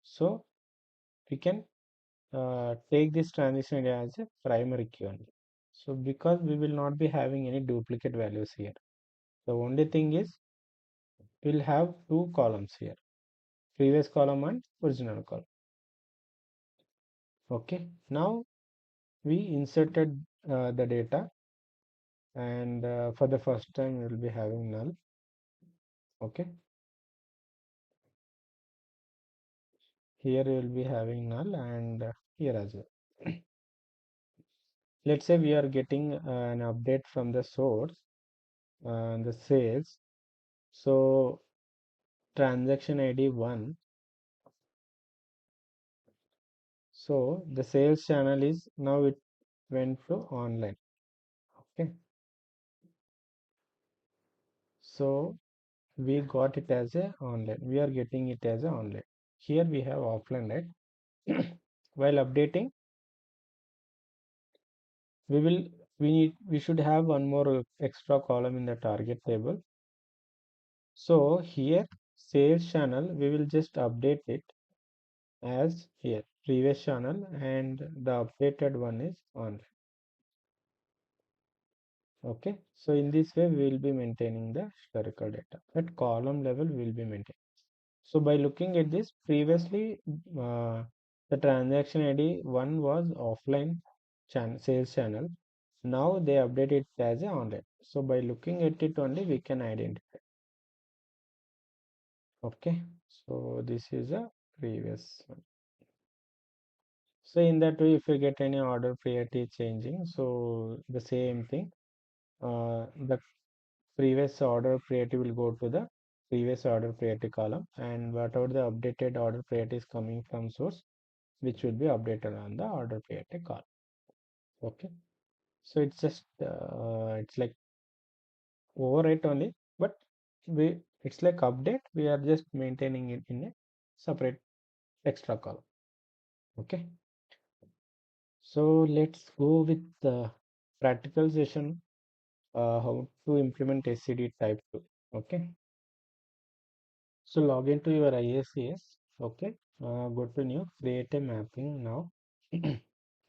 Speaker 1: So we can take this transition ID as a primary key only. So because we will not be having any duplicate values here. The only thing is we'll have two columns here, previous column and original column. Okay, now we inserted the data, and for the first time we will be having null. Okay, here we will be having null, and here as well. Let's say we are getting an update from the source, the sales. So transaction ID 1. So the sales channel is now it went to online. Okay, so we got it as a online. We are getting it as a online. Here we have offline, right? While updating, we should have one more extra column in the target table. So here sales channel, we will just update it as here previous channel, and the updated one is online. Okay, so in this way we will be maintaining the historical data at column level. We will be maintaining. So by looking at this, previously the transaction ID 1 was offline sales channel. Now they update it as a online. So by looking at it only we can identify. Okay, so this is a previous one. So in that way, if you get any order priority changing, so the same thing, the previous order priority will go to the previous order priority column, and whatever the updated order priority is coming from source, which will be updated on the order priority column. Okay, so it's just it's like overwrite only, but it's like update. We are just maintaining it in a separate extra column. Okay, so let's go with the practical session, how to implement SCD type 2. Okay, so log into your IICS. Okay, go to new, create a mapping now.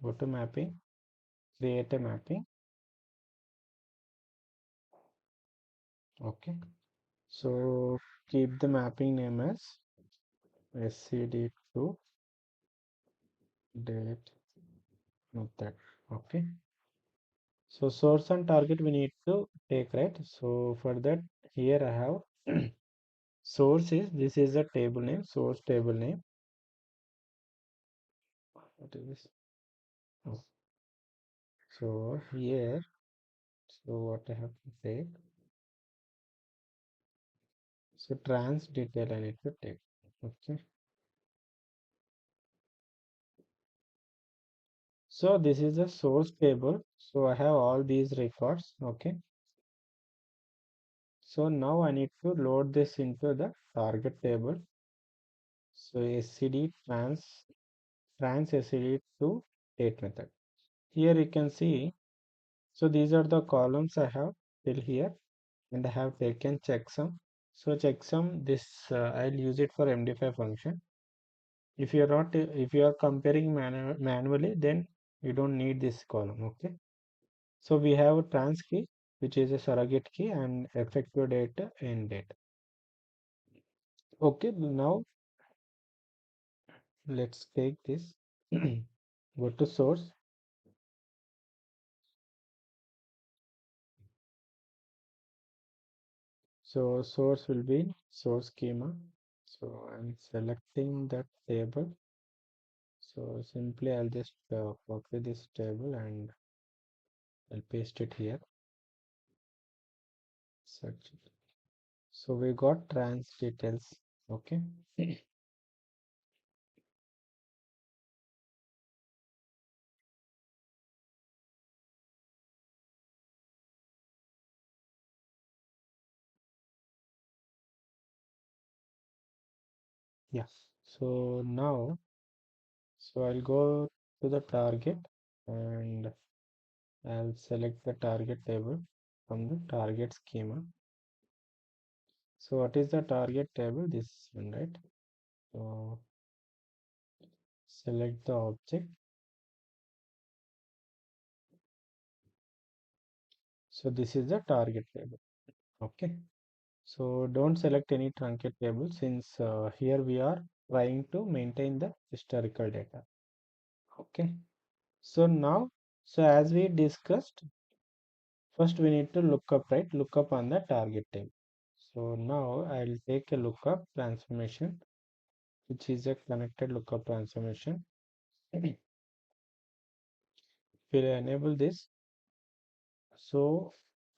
Speaker 1: Go to mapping, create a mapping. Okay, so keep the mapping name as SCD to date method. Okay. So source and target we need to take, right? So for that, here I have source is, this is the table name, source table name. What is this? Oh. So here, so what I have to take, so trans detail I need to take. Okay. So this is the source table. So I have all these records. Okay. So now I need to load this into the target table. So SCD trans SCD to date method. Here you can see, so these are the columns I have till here, and I have taken checksum. So checksum, this I'll use it for MD5 function. If you are not, if you are comparing manually, then you don't need this column. Okay. So we have a trans key, which is a surrogate key, and effective date end date. Okay, now let's take this. Go to source. So source will be source schema. So I'm selecting that table. So simply I'll just copy this table and I'll paste it here. Search it. So we got trans details. Okay. Yeah. So now, so I'll go to the target and I'll select the target table from the target schema. So what is the target table? This one, right? So select the object. So this is the target table. Okay. So don't select any truncate table since here we are trying to maintain the historical data. Okay. So now, so as we discussed, first we need to look up, right? Look up on the target table. So now I'll take a lookup transformation, which is a connected lookup transformation. We'll enable this. So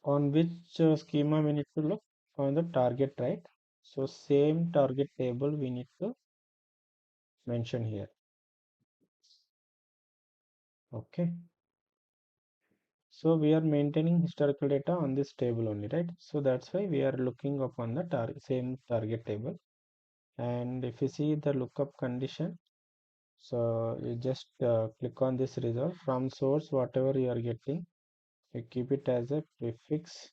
Speaker 1: on which schema we need to look? On the target, right? So same target table we need to mention here. Okay. So we are maintaining historical data on this table only, right? So that's why we are looking upon the same target table. And if you see the lookup condition, so you just click on this result from source, whatever you are getting, you keep it as a prefix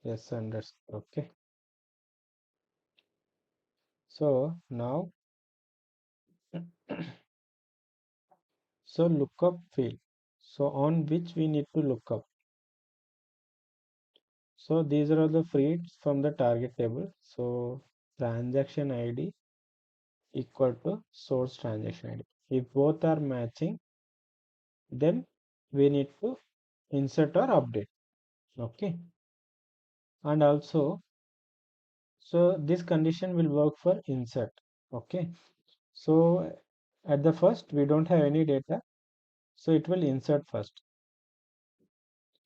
Speaker 1: yes underscore. Okay. So now, so lookup field. So on which we need to look up. So these are all the fields from the target table. So transaction ID equal to source transaction ID. If both are matching, then we need to insert or update. Okay. And also, so this condition will work for insert. Okay. So at the first, we don't have any data. So it will insert first.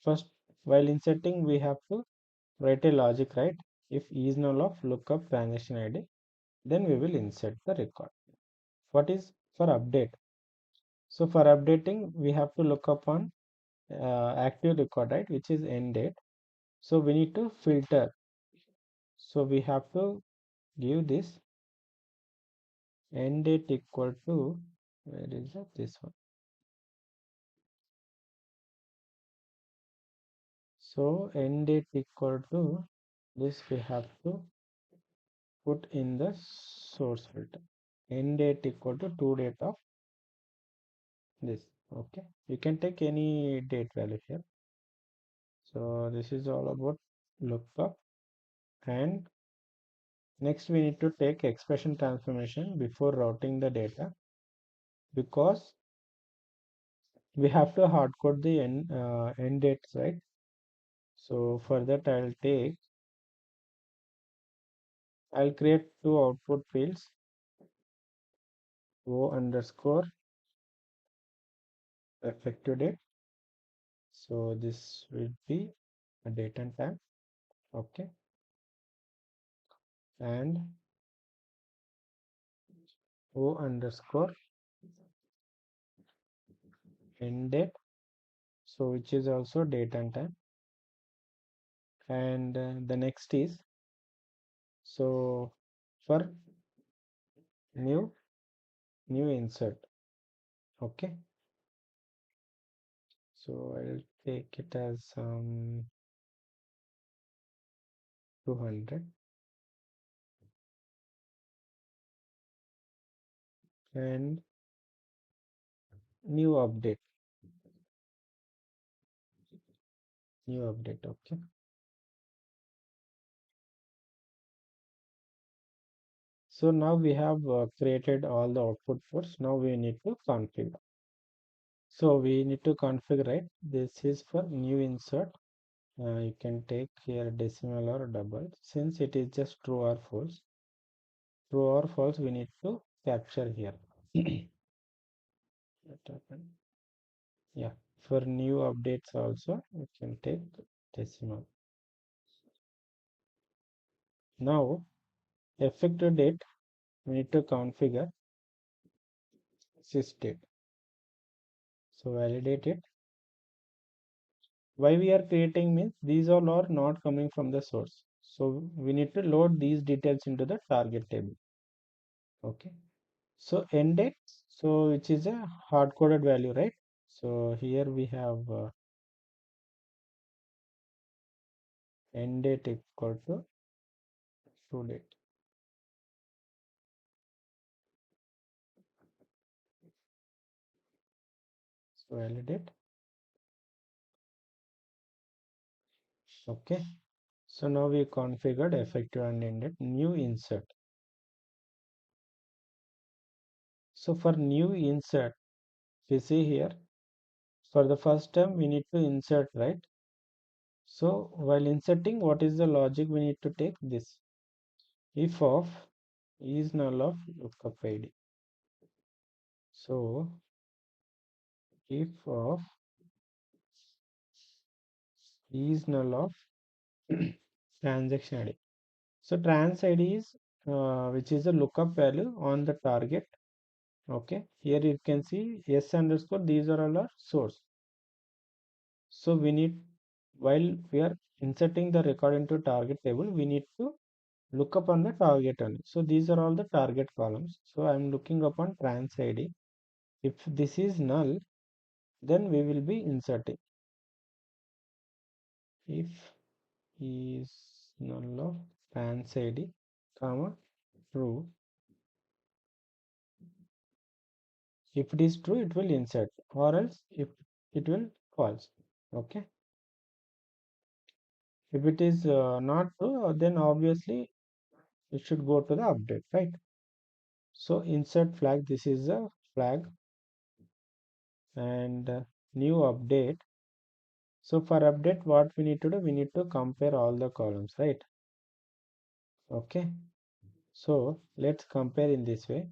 Speaker 1: First, while inserting, we have to write a logic, right? If E is null of lookup transaction ID, then we will insert the record. What is for update? So for updating, we have to look up on active record, right, which is end date. So we need to filter. So we have to give this end date equal to, where is it? This one. So end date equal to this, we have to put in the source filter. End date equal to to date of this. Okay, you can take any date value here. So this is all about lookup. And next we need to take expression transformation before routing the data, because we have to hard code the end dates, right? So for that I'll create two output fields, O underscore effective date. So this will be a date and time. Okay. And O underscore end date. So which is also date and time. And the next is, so for new insert. Okay. So I'll take it as 200. And new update. Okay. So now we have created all the output ports. Now we need to configure. So we need to configure, right? This is for new insert. You can take here decimal or double. Since it is just true or false, we need to capture here. What happened? Yeah, for new updates also you can take decimal. Now effective date we need to configure sysdate. So validate it. Why we are creating means these all are not coming from the source. So we need to load these details into the target table. Okay. So end date, so which is a hard coded value, right? So here we have end date equal to true date. So validate. Okay. So now we configured effective and end date. New insert. So for new insert, we see here for the first time we need to insert, right? So while inserting, what is the logic we need to take? This if of is null of lookup id. So if of is null of transaction id. So trans id is which is the lookup value on the target. Okay, here you can see s underscore, these are all our source. So we need, while we are inserting the record into target table, we need to look up on the target only. So these are all the target columns. So I'm looking upon trans id. If this is null, then we will be inserting. If is null of trans id, comma true. If it is true, it will insert, or else if it will false. Okay. If it is not true, then obviously it should go to the update, right? So insert flag, this is a flag, and new update. So for update, what we need to do, we need to compare all the columns, right? Okay. So let's compare in this way.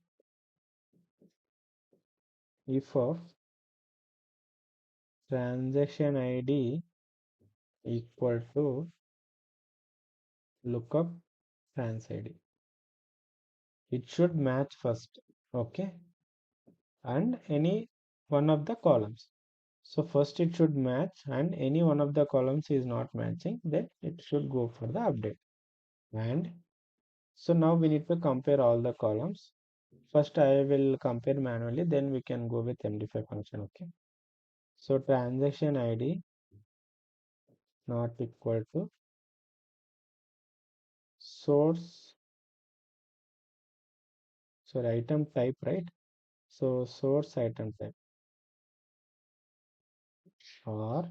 Speaker 1: If of transaction ID equal to lookup trans ID, it should match first. Okay. And any one of the columns. So first it should match, and any one of the columns is not matching, then it should go for the update. And so now we need to compare all the columns. First I will compare manually, then we can go with MD5 function. Okay. So transaction ID not equal to source, sorry, item type, right? So source item type, or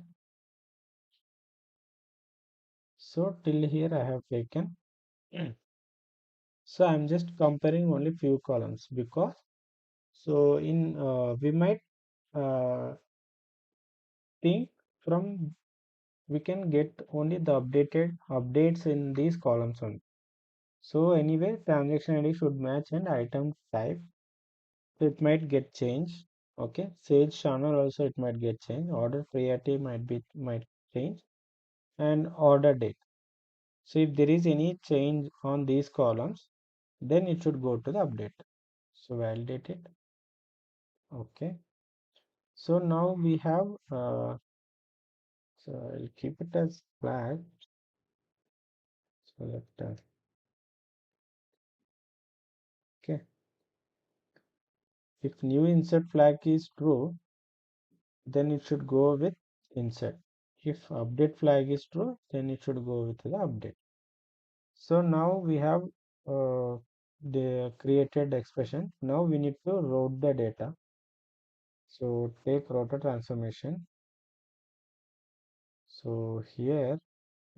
Speaker 1: so till here I have taken. So I'm just comparing only few columns, because so in we might think from we can get only the updated updates in these columns only. So anyway, transaction ID should match and item type. It might get changed. Okay, Sage channel also it might get changed. Order priority might change, and order date. So if there is any change on these columns, then it should go to the update. So validate it. Okay. So now we have so I'll keep it as flag. So let okay. If new insert flag is true, then it should go with insert. If update flag is true, then it should go with the update. So now we have the created expression. Now we need to route the data. So take router transformation. So here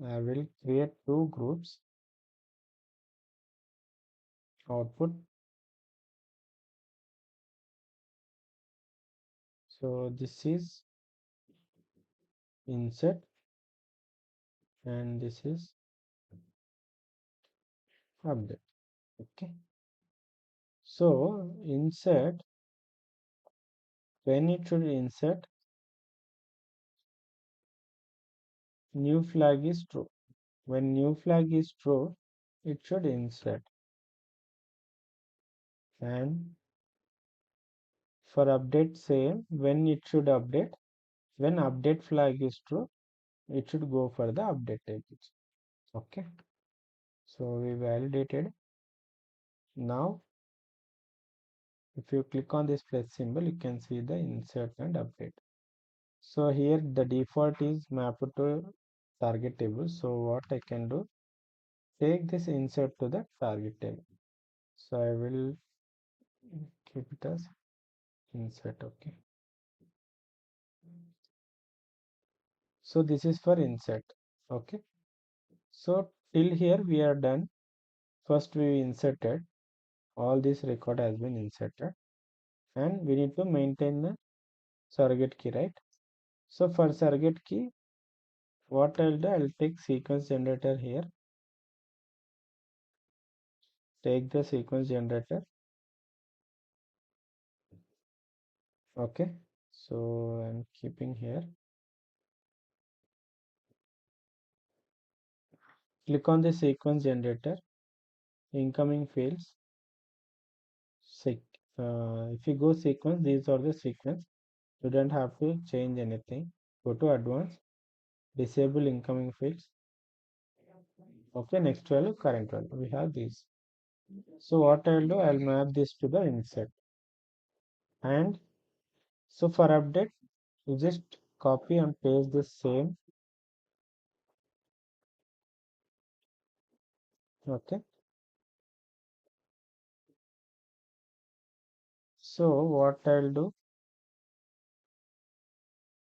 Speaker 1: I will create two groups. Output. So this is insert and this is update. Okay. So insert, when it should insert, new flag is true. When new flag is true, it should insert. And for update same, when it should update, when update flag is true, it should go for the update table. Okay. So we validated. Now if you click on this plus symbol, you can see the insert and update. So here the default is mapped to target table. So what I can do, take this insert to the target table. So I will keep it as insert. Okay. So this is for insert. Okay. So till here we are done. First we inserted, all this record has been inserted, and we need to maintain the surrogate key, right? So for surrogate key, what I'll do, I'll take sequence generator here. Take the sequence generator. Okay. So I'm keeping here. Click on the sequence generator, incoming fields. If you go sequence, these are the sequence. You don't have to change anything. Go to advanced, disable incoming fields. Okay, next value, current value. We have these. So what I'll do, I'll map this to the insert. And so for update, you just copy and paste the same. Okay. So what I'll do,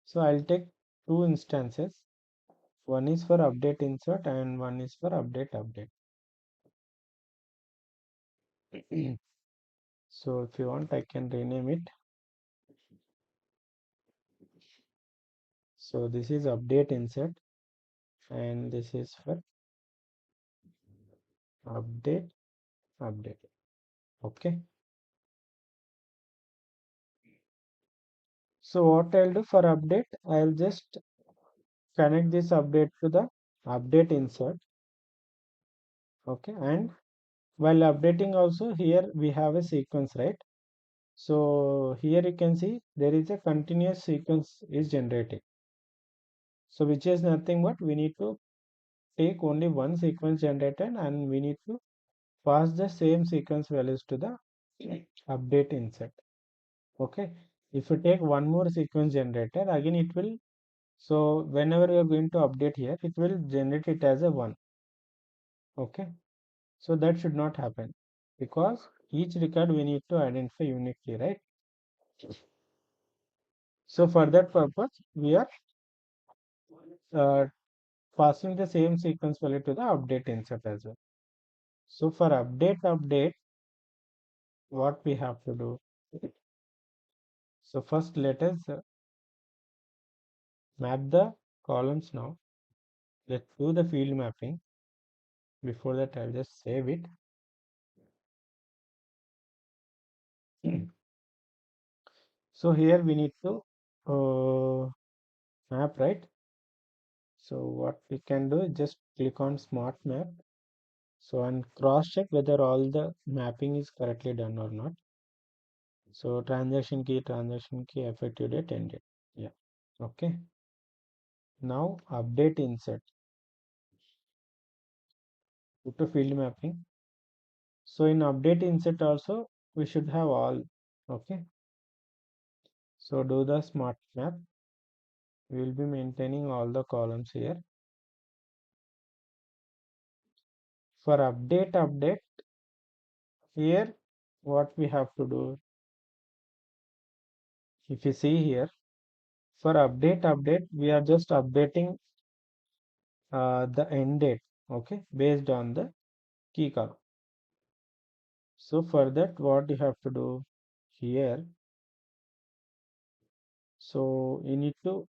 Speaker 1: so I'll take two instances. One is for update insert and one is for update update. So if you want, I can rename it. So this is update insert and this is for update update. Okay. So what I'll do for update, I'll just connect this update to the update insert. Okay. And while updating also, here we have a sequence, right? So here you can see there is a continuous sequence is generating. So which is nothing but we need to take only one sequence generated and we need to pass the same sequence values to the update insert. Okay. If you take one more sequence generator, again it will, so whenever you are going to update here, it will generate it as a 1. Okay. So that should not happen because each record we need to identify uniquely, right? So for that purpose, we are uh, passing the same sequence value to the update insert as well. So for update, what we have to do? So first let us map the columns now. Let's do the field mapping. Before that, I'll just save it. So here we need to map, right? So what we can do is just click on smart map. So and cross check whether all the mapping is correctly done or not. So transaction key, effective date, end date. Yeah. Okay. Now update insert. Go to field mapping. So in update insert also we should have all. Okay. So do the smart map. We will be maintaining all the columns here. For update here, what we have to do, if you see here, for update we are just updating the end date, okay, based on the key column. So for that, what you have to do here, so you need to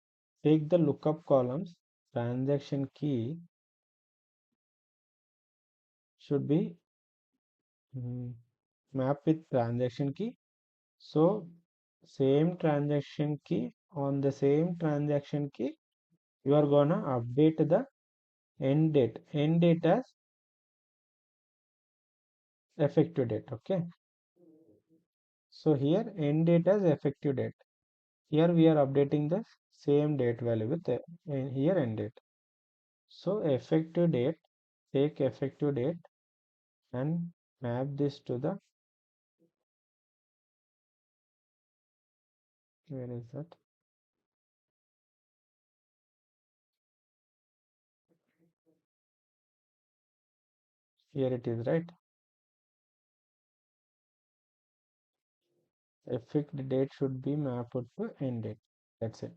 Speaker 1: take the lookup columns. Transaction key should be mapped with transaction key. So same transaction key, on the same transaction key you are gonna update the end date as effective date. Okay, so here end date as effective date. Here we are updating the same date value with here end date. So effective date, take effective date and map this to the, where is that? Here it is, right? Effective date should be mapped to end date. That's it.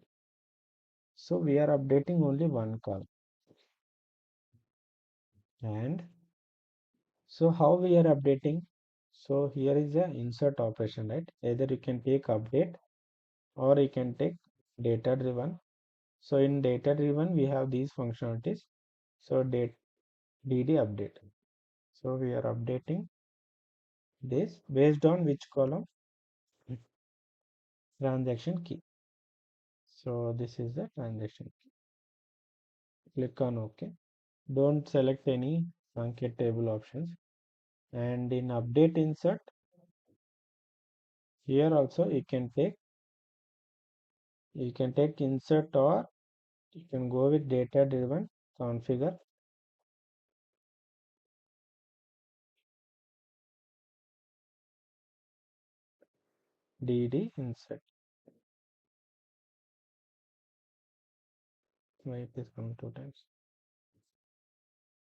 Speaker 1: So we are updating only one column. And so how we are updating? So here is the insert operation, right? Either you can take update or you can take data driven. So in data driven we have these functionalities. So date dd update. So we are updating this based on which column? Transaction key. So this is the transaction key. Click on OK. Don't select any truncate table options. And in update insert, here also you can take insert, or you can go with data driven configure. dd insert. Why it is come two times?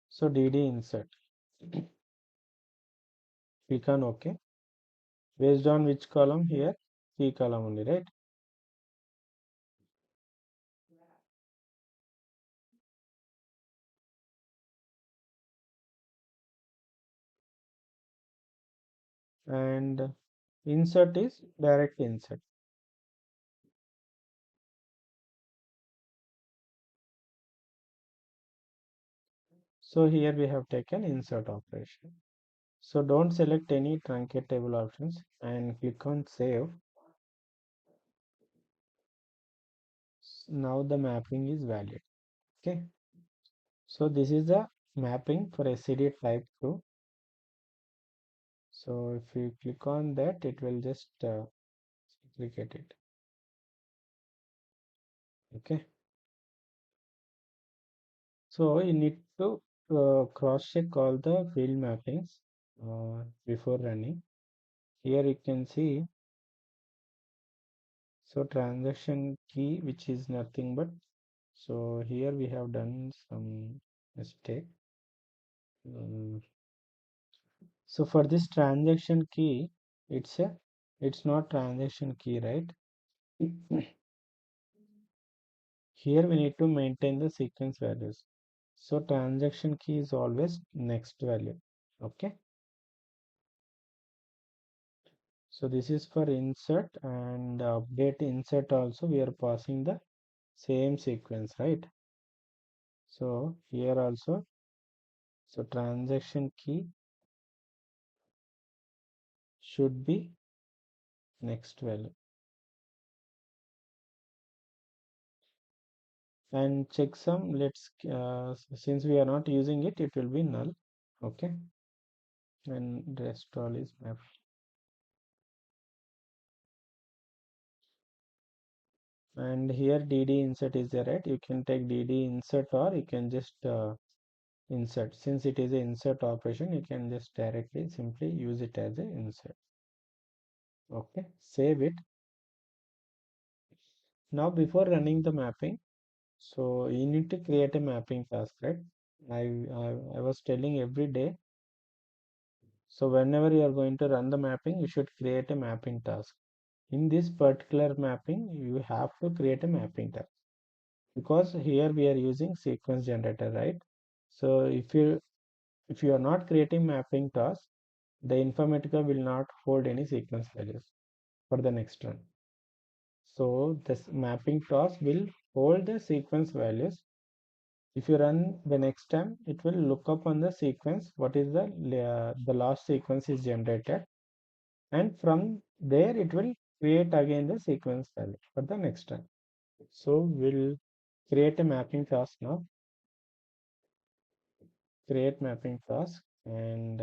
Speaker 1: So dd insert. Click on OK. Based on which column? Here key column only, right? And insert is direct insert. So here we have taken insert operation. So don't select any truncate table options and click on save. Now the mapping is valid. Okay. So this is the mapping for SCD type 2. So if you click on that, it will just duplicate it. Okay. So you need to cross check all the field mappings before running. Here you can see, so transaction key, which is nothing but, so here we have done some mistake. So for this transaction key, it's not transaction key, right? Here we need to maintain the sequence values. So transaction key is always next value. Okay. So this is for insert, and update insert also we are passing the same sequence, right? So here also, so transaction key should be next value. And checksum, let's since we are not using it, it will be null. Okay, and rest all is map. And here dd insert is there, right? You can take dd insert, or you can just insert. Since it is an insert operation, you can just directly simply use it as a insert. Okay, save it. Now before running the mapping, so you need to create a mapping task, right? I was telling every day. So whenever you are going to run the mapping, you should create a mapping task. In this particular mapping, you have to create a mapping task, because here we are using sequence generator, right? So if you are not creating mapping task, the Informatica will not hold any sequence values for the next run. So this mapping task will hold the sequence values. If you run the next time, it will look up on the sequence what is the last sequence is generated, and from there it will create again the sequence value for the next time. So we'll create a mapping task now. Create mapping task and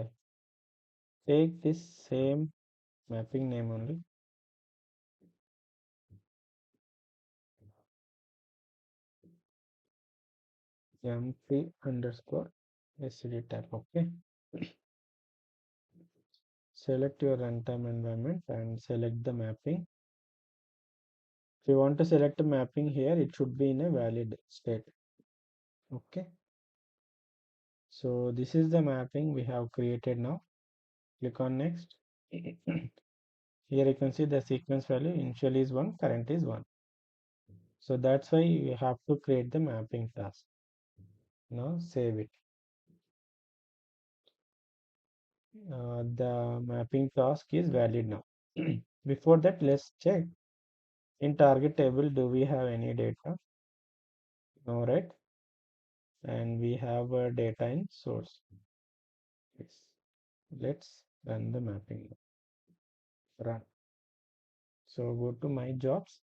Speaker 1: take this same mapping name only. MP underscore SCD type. Okay. Select your runtime environment and select the mapping. If you want to select a mapping here, it should be in a valid state. Okay. So this is the mapping we have created now. Click on next. Here you can see the sequence value initial is 1, current is 1. So that's why you have to create the mapping task. Now save it. The mapping task is valid now. Before that, let's check in target table, do we have any data? No, right? And we have data in source. Yes. Let's run the mapping. Run. So go to my jobs.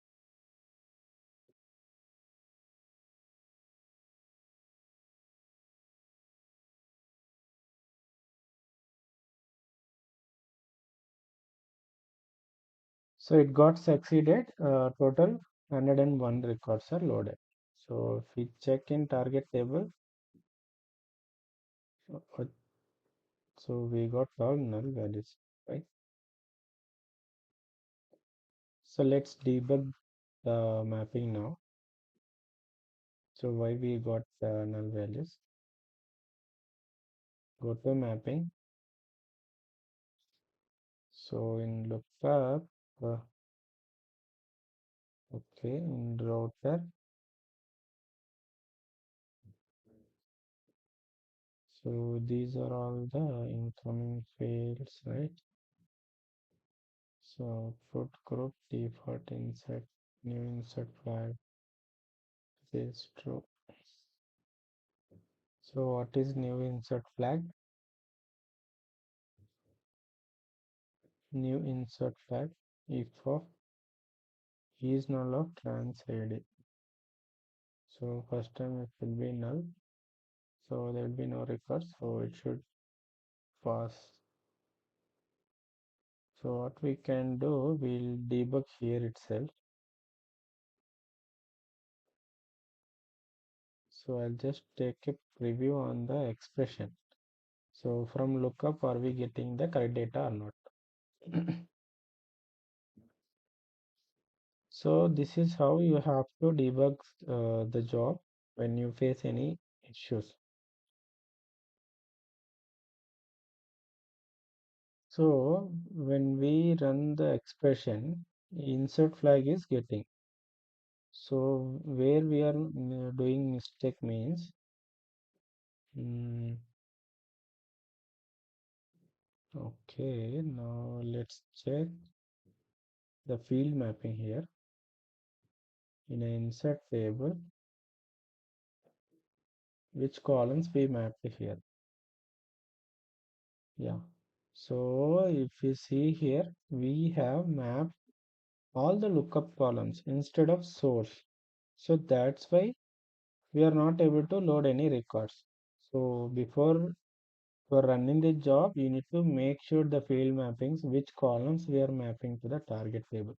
Speaker 1: So it got succeeded. Total 101 records are loaded. So if we check in target table, uh, so we got all null values, right? So let's debug the mapping now. So why we got null values? Go to mapping. So in lookup, okay, in router. So these are all the incoming fields, right? So put group default insert, new insert flag is true. So what is new insert flag? New insert flag if of is null of trans ID. So first time it will be null. So there will be no records. So it should pass. So what we can do, we'll debug here itself. So I'll just take a preview on the expression. So from lookup, are we getting the correct data or not? So this is how you have to debug the job when you face any issues. So when we run the expression, insert flag is getting. So where we are doing mistake means, okay, now let's check the field mapping here. in an insert table, which columns we mapped here. Yeah. So if you see here, we have mapped all the lookup columns instead of source. So that's why we are not able to load any records. So before for running the job, you need to make sure the field mappings, which columns we are mapping to the target table.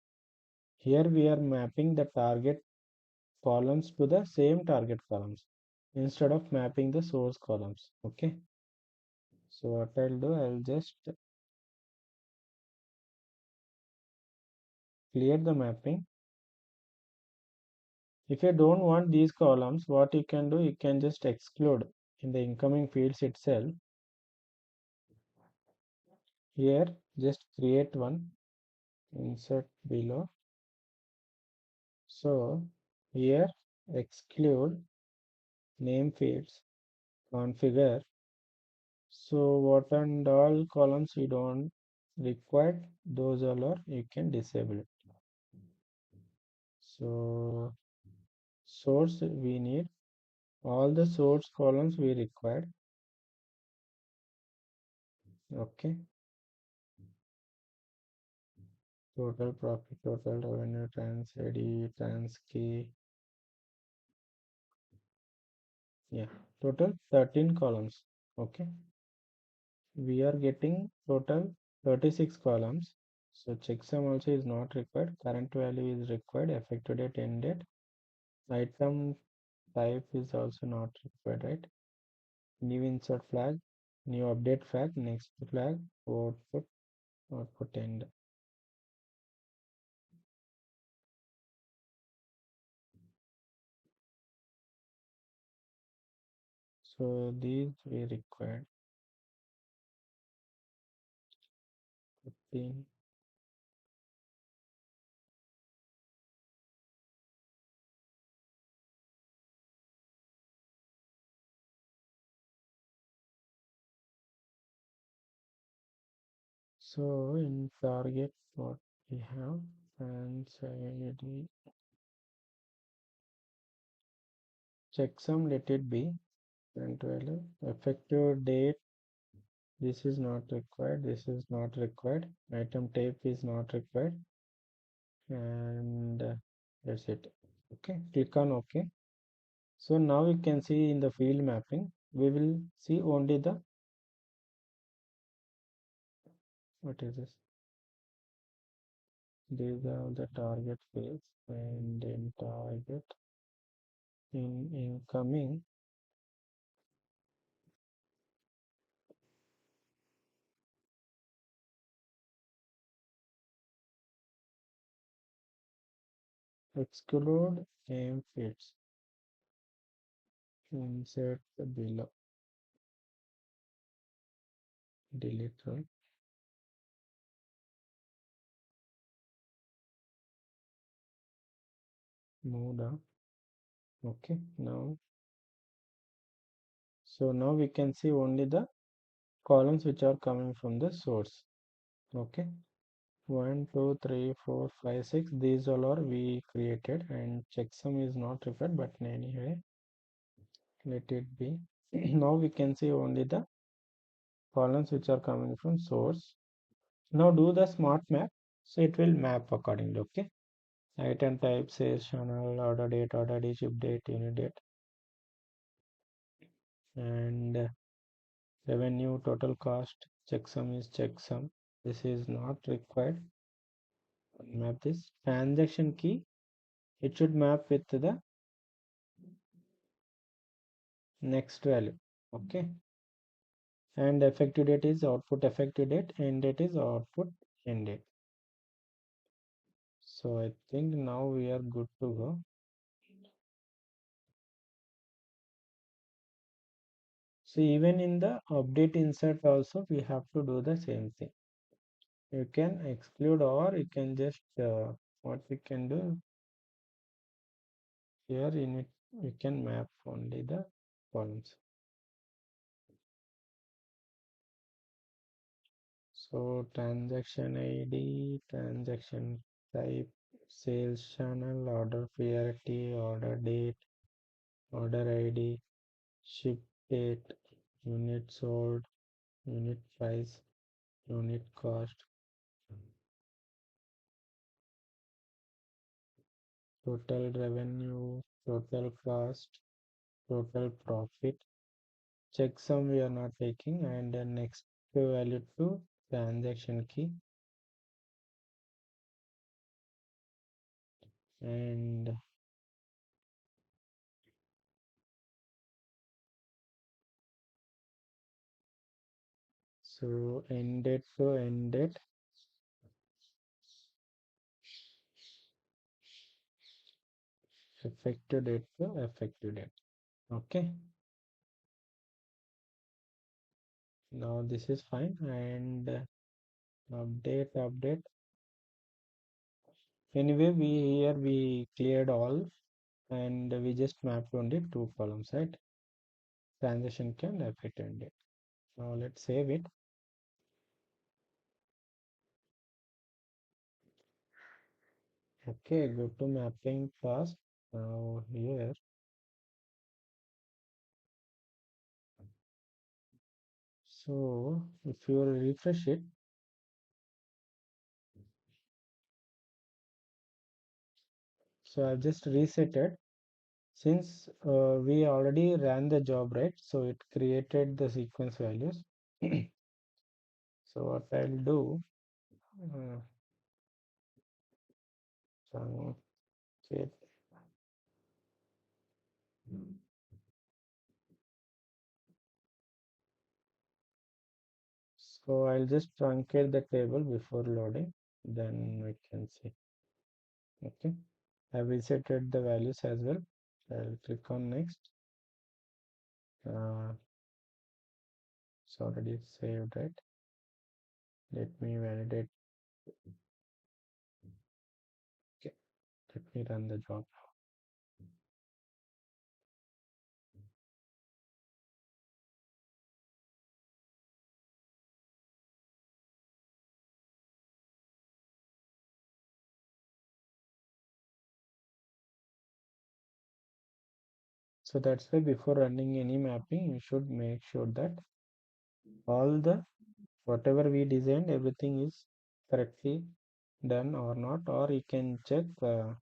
Speaker 1: Here we are mapping the target columns to the same target columns instead of mapping the source columns. Okay. So what I'll do, I'll just clear the mapping. If you don't want these columns, what you can do, you can just exclude in the incoming fields itself. Here, just create one, insert below. So here, exclude name fields, configure. So what and all columns you don't require, those all are you can disable it. So source we need all the source columns we required. Okay. Total profit, total revenue, trans ID, trans key. Yeah, total 13 columns. Okay. We are getting total 36 columns. So checksum also is not required. Current value is required. Effective date, end date. Item type is also not required, right? New insert flag, new update flag, next flag, output end. So these we required 15. So in target what we have, and ID checksum, let it be current value. Effective date, this is not required, this is not required. Item type is not required, and that's it. Okay, click on OK. So now you can see in the field mapping, we will see only the, what is this? These are the target fields, and in target, in incoming, exclude name fields, insert below, delete one, move down. Okay, now, so now we can see only the columns which are coming from the source. Okay, 1 2 3 4 5 6, these all are we created, and checksum is not required, but anyway let it be. Now we can see only the columns which are coming from source. Now do the smart map, so it will map accordingly. Okay, item type, sales channel, order date, ship date, unit date, and revenue, total cost. Checksum is checksum, this is not required. Map this transaction key, it should map with the next value. Okay, and effective date is output effective date, end date is output end date. So I think now we are good to go. So even in the update insert also we have to do the same thing. You can exclude, or you can just what we can do here in it, we can map only the columns. So transaction ID, transaction type, sales channel, order priority, order date, order ID, ship date, unit sold, unit price, unit cost, total revenue, total cost, total profit. Checksum we are not taking, and then next value to transaction key, and so end date to end date, effective date to effective date. Okay, now this is fine, and update. Anyway, we cleared all, and we just mapped only two columns, right? Transaction key and effective date. Now let's save it. Okay, go to mapping task. Now here, so if you refresh it, so I've just reset it. Since we already ran the job, right? So it created the sequence values. So what I'll do, uh, truncate. So I'll just truncate the table before loading, then we can see. Okay, I've resetted the values as well. I'll click on next. It's already saved, right? Let me validate. Okay, let me run the job. So that's why before running any mapping, you should make sure that all the whatever we designed, everything is correctly done or not, or you can check, you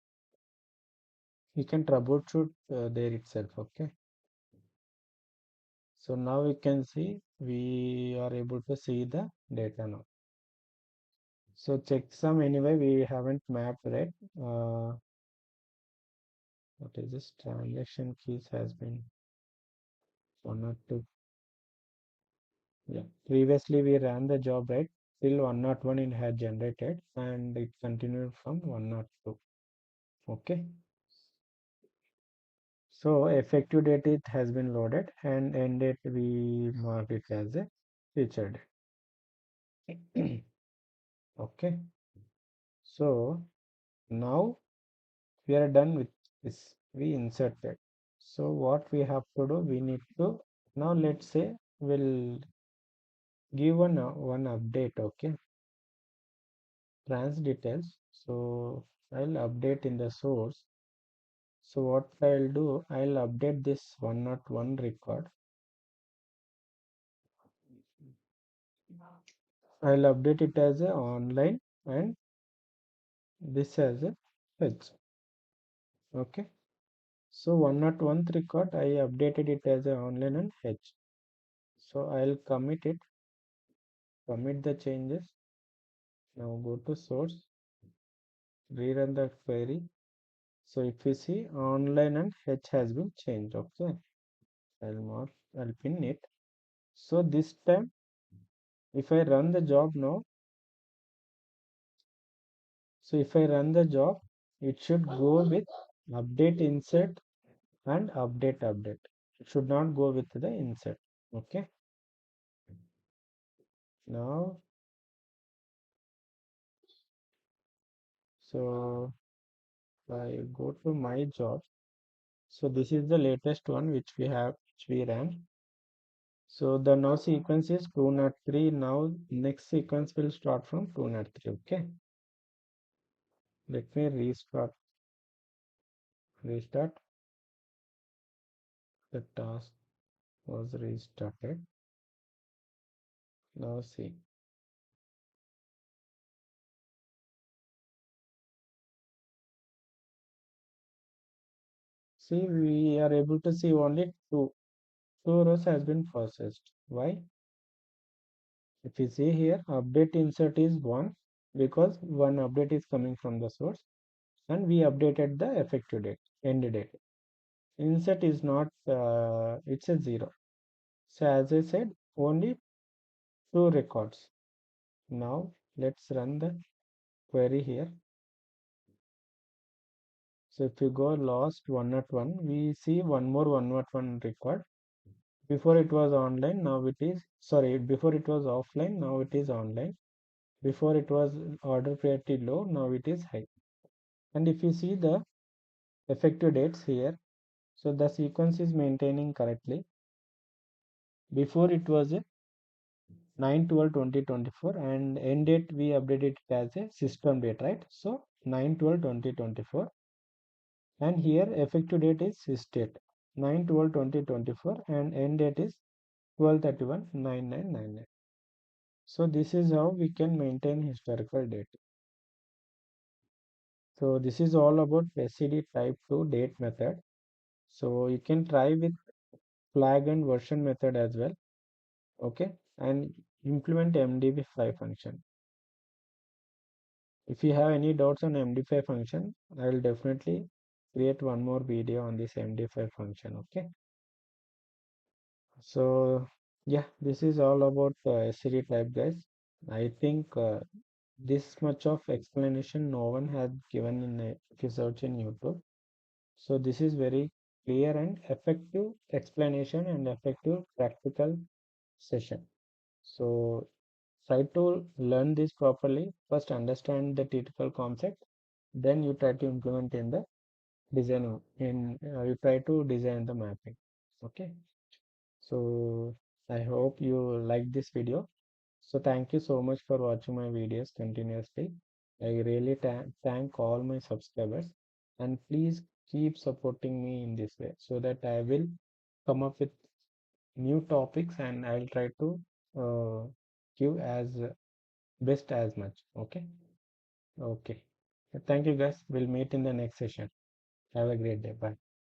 Speaker 1: can troubleshoot there itself. Okay, so now we can see we are able to see the data now. So checksum, anyway we haven't mapped, right? What is this? Transaction keys has been one or two. Yeah, previously we ran the job, right? Till 101 it had generated, and it continued from 102. Okay, so effective date it has been loaded, and end date we marked it as a featured. Okay, so now we are done with this. We inserted. So what we have to do, we need to now, let's say we'll give one update. Okay, trans details. So I'll update in the source. So what I'll do, I'll update this 101 record. I'll update it as a online, and this as a fetch. Okay, so 101th record I updated it as a online and fetch. So I'll commit the changes. Now go to source, rerun the query. So if you see, online and fetch has been changed. Okay, I'll pin it. So this time if I run the job now, so if I run the job, it should go with update insert and update. It should not go with the insert. Okay, now so I go to my job. So this is the latest one which we ran. So the now sequence is 203. Now next sequence will start from 203. Okay, Let me restart. The task was restarted. Now see. See, we are able to see only two rows has been processed. Why? If you see here, update insert is 1 because one update is coming from the source and we updated the effective date, end date. Insert is not, it's a 0. So as I said, only 2 records. Now let's run the query here. So if you go lost 101, we see one more 101 record. Before it was online, now it is, sorry, before it was offline, now it is online. Before it was order priority low, now it is high. And if you see the effective dates here, so the sequence is maintaining correctly. Before it was a 9/12/2024 and end date we updated it as a system date, right? So 9/12/2024 and here effective date is sysdate 9/12/2024 and end date is 12/31/9999. So this is how we can maintain historical data. So this is all about SCD type to date method. So you can try with flag and version method as well. Okay, and implement MD5 function. If you have any doubts on MD5 function, I will definitely create one more video on this MD5 function. Okay, so yeah, this is all about SCD type, guys. I think this much of explanation no one had given in a, if you search in YouTube. So this is very clear and effective explanation and effective practical session. So try to learn this properly. First understand the theoretical concept, then you try to implement in the design in you try to design the mapping. Okay. So I hope you like this video. So thank you so much for watching my videos continuously. I really thank all my subscribers and please keep supporting me in this way so that I will come up with new topics and I'll try to give as best as much. Okay. Okay. Thank you guys. We'll meet in the next session. Have a great day. Bye.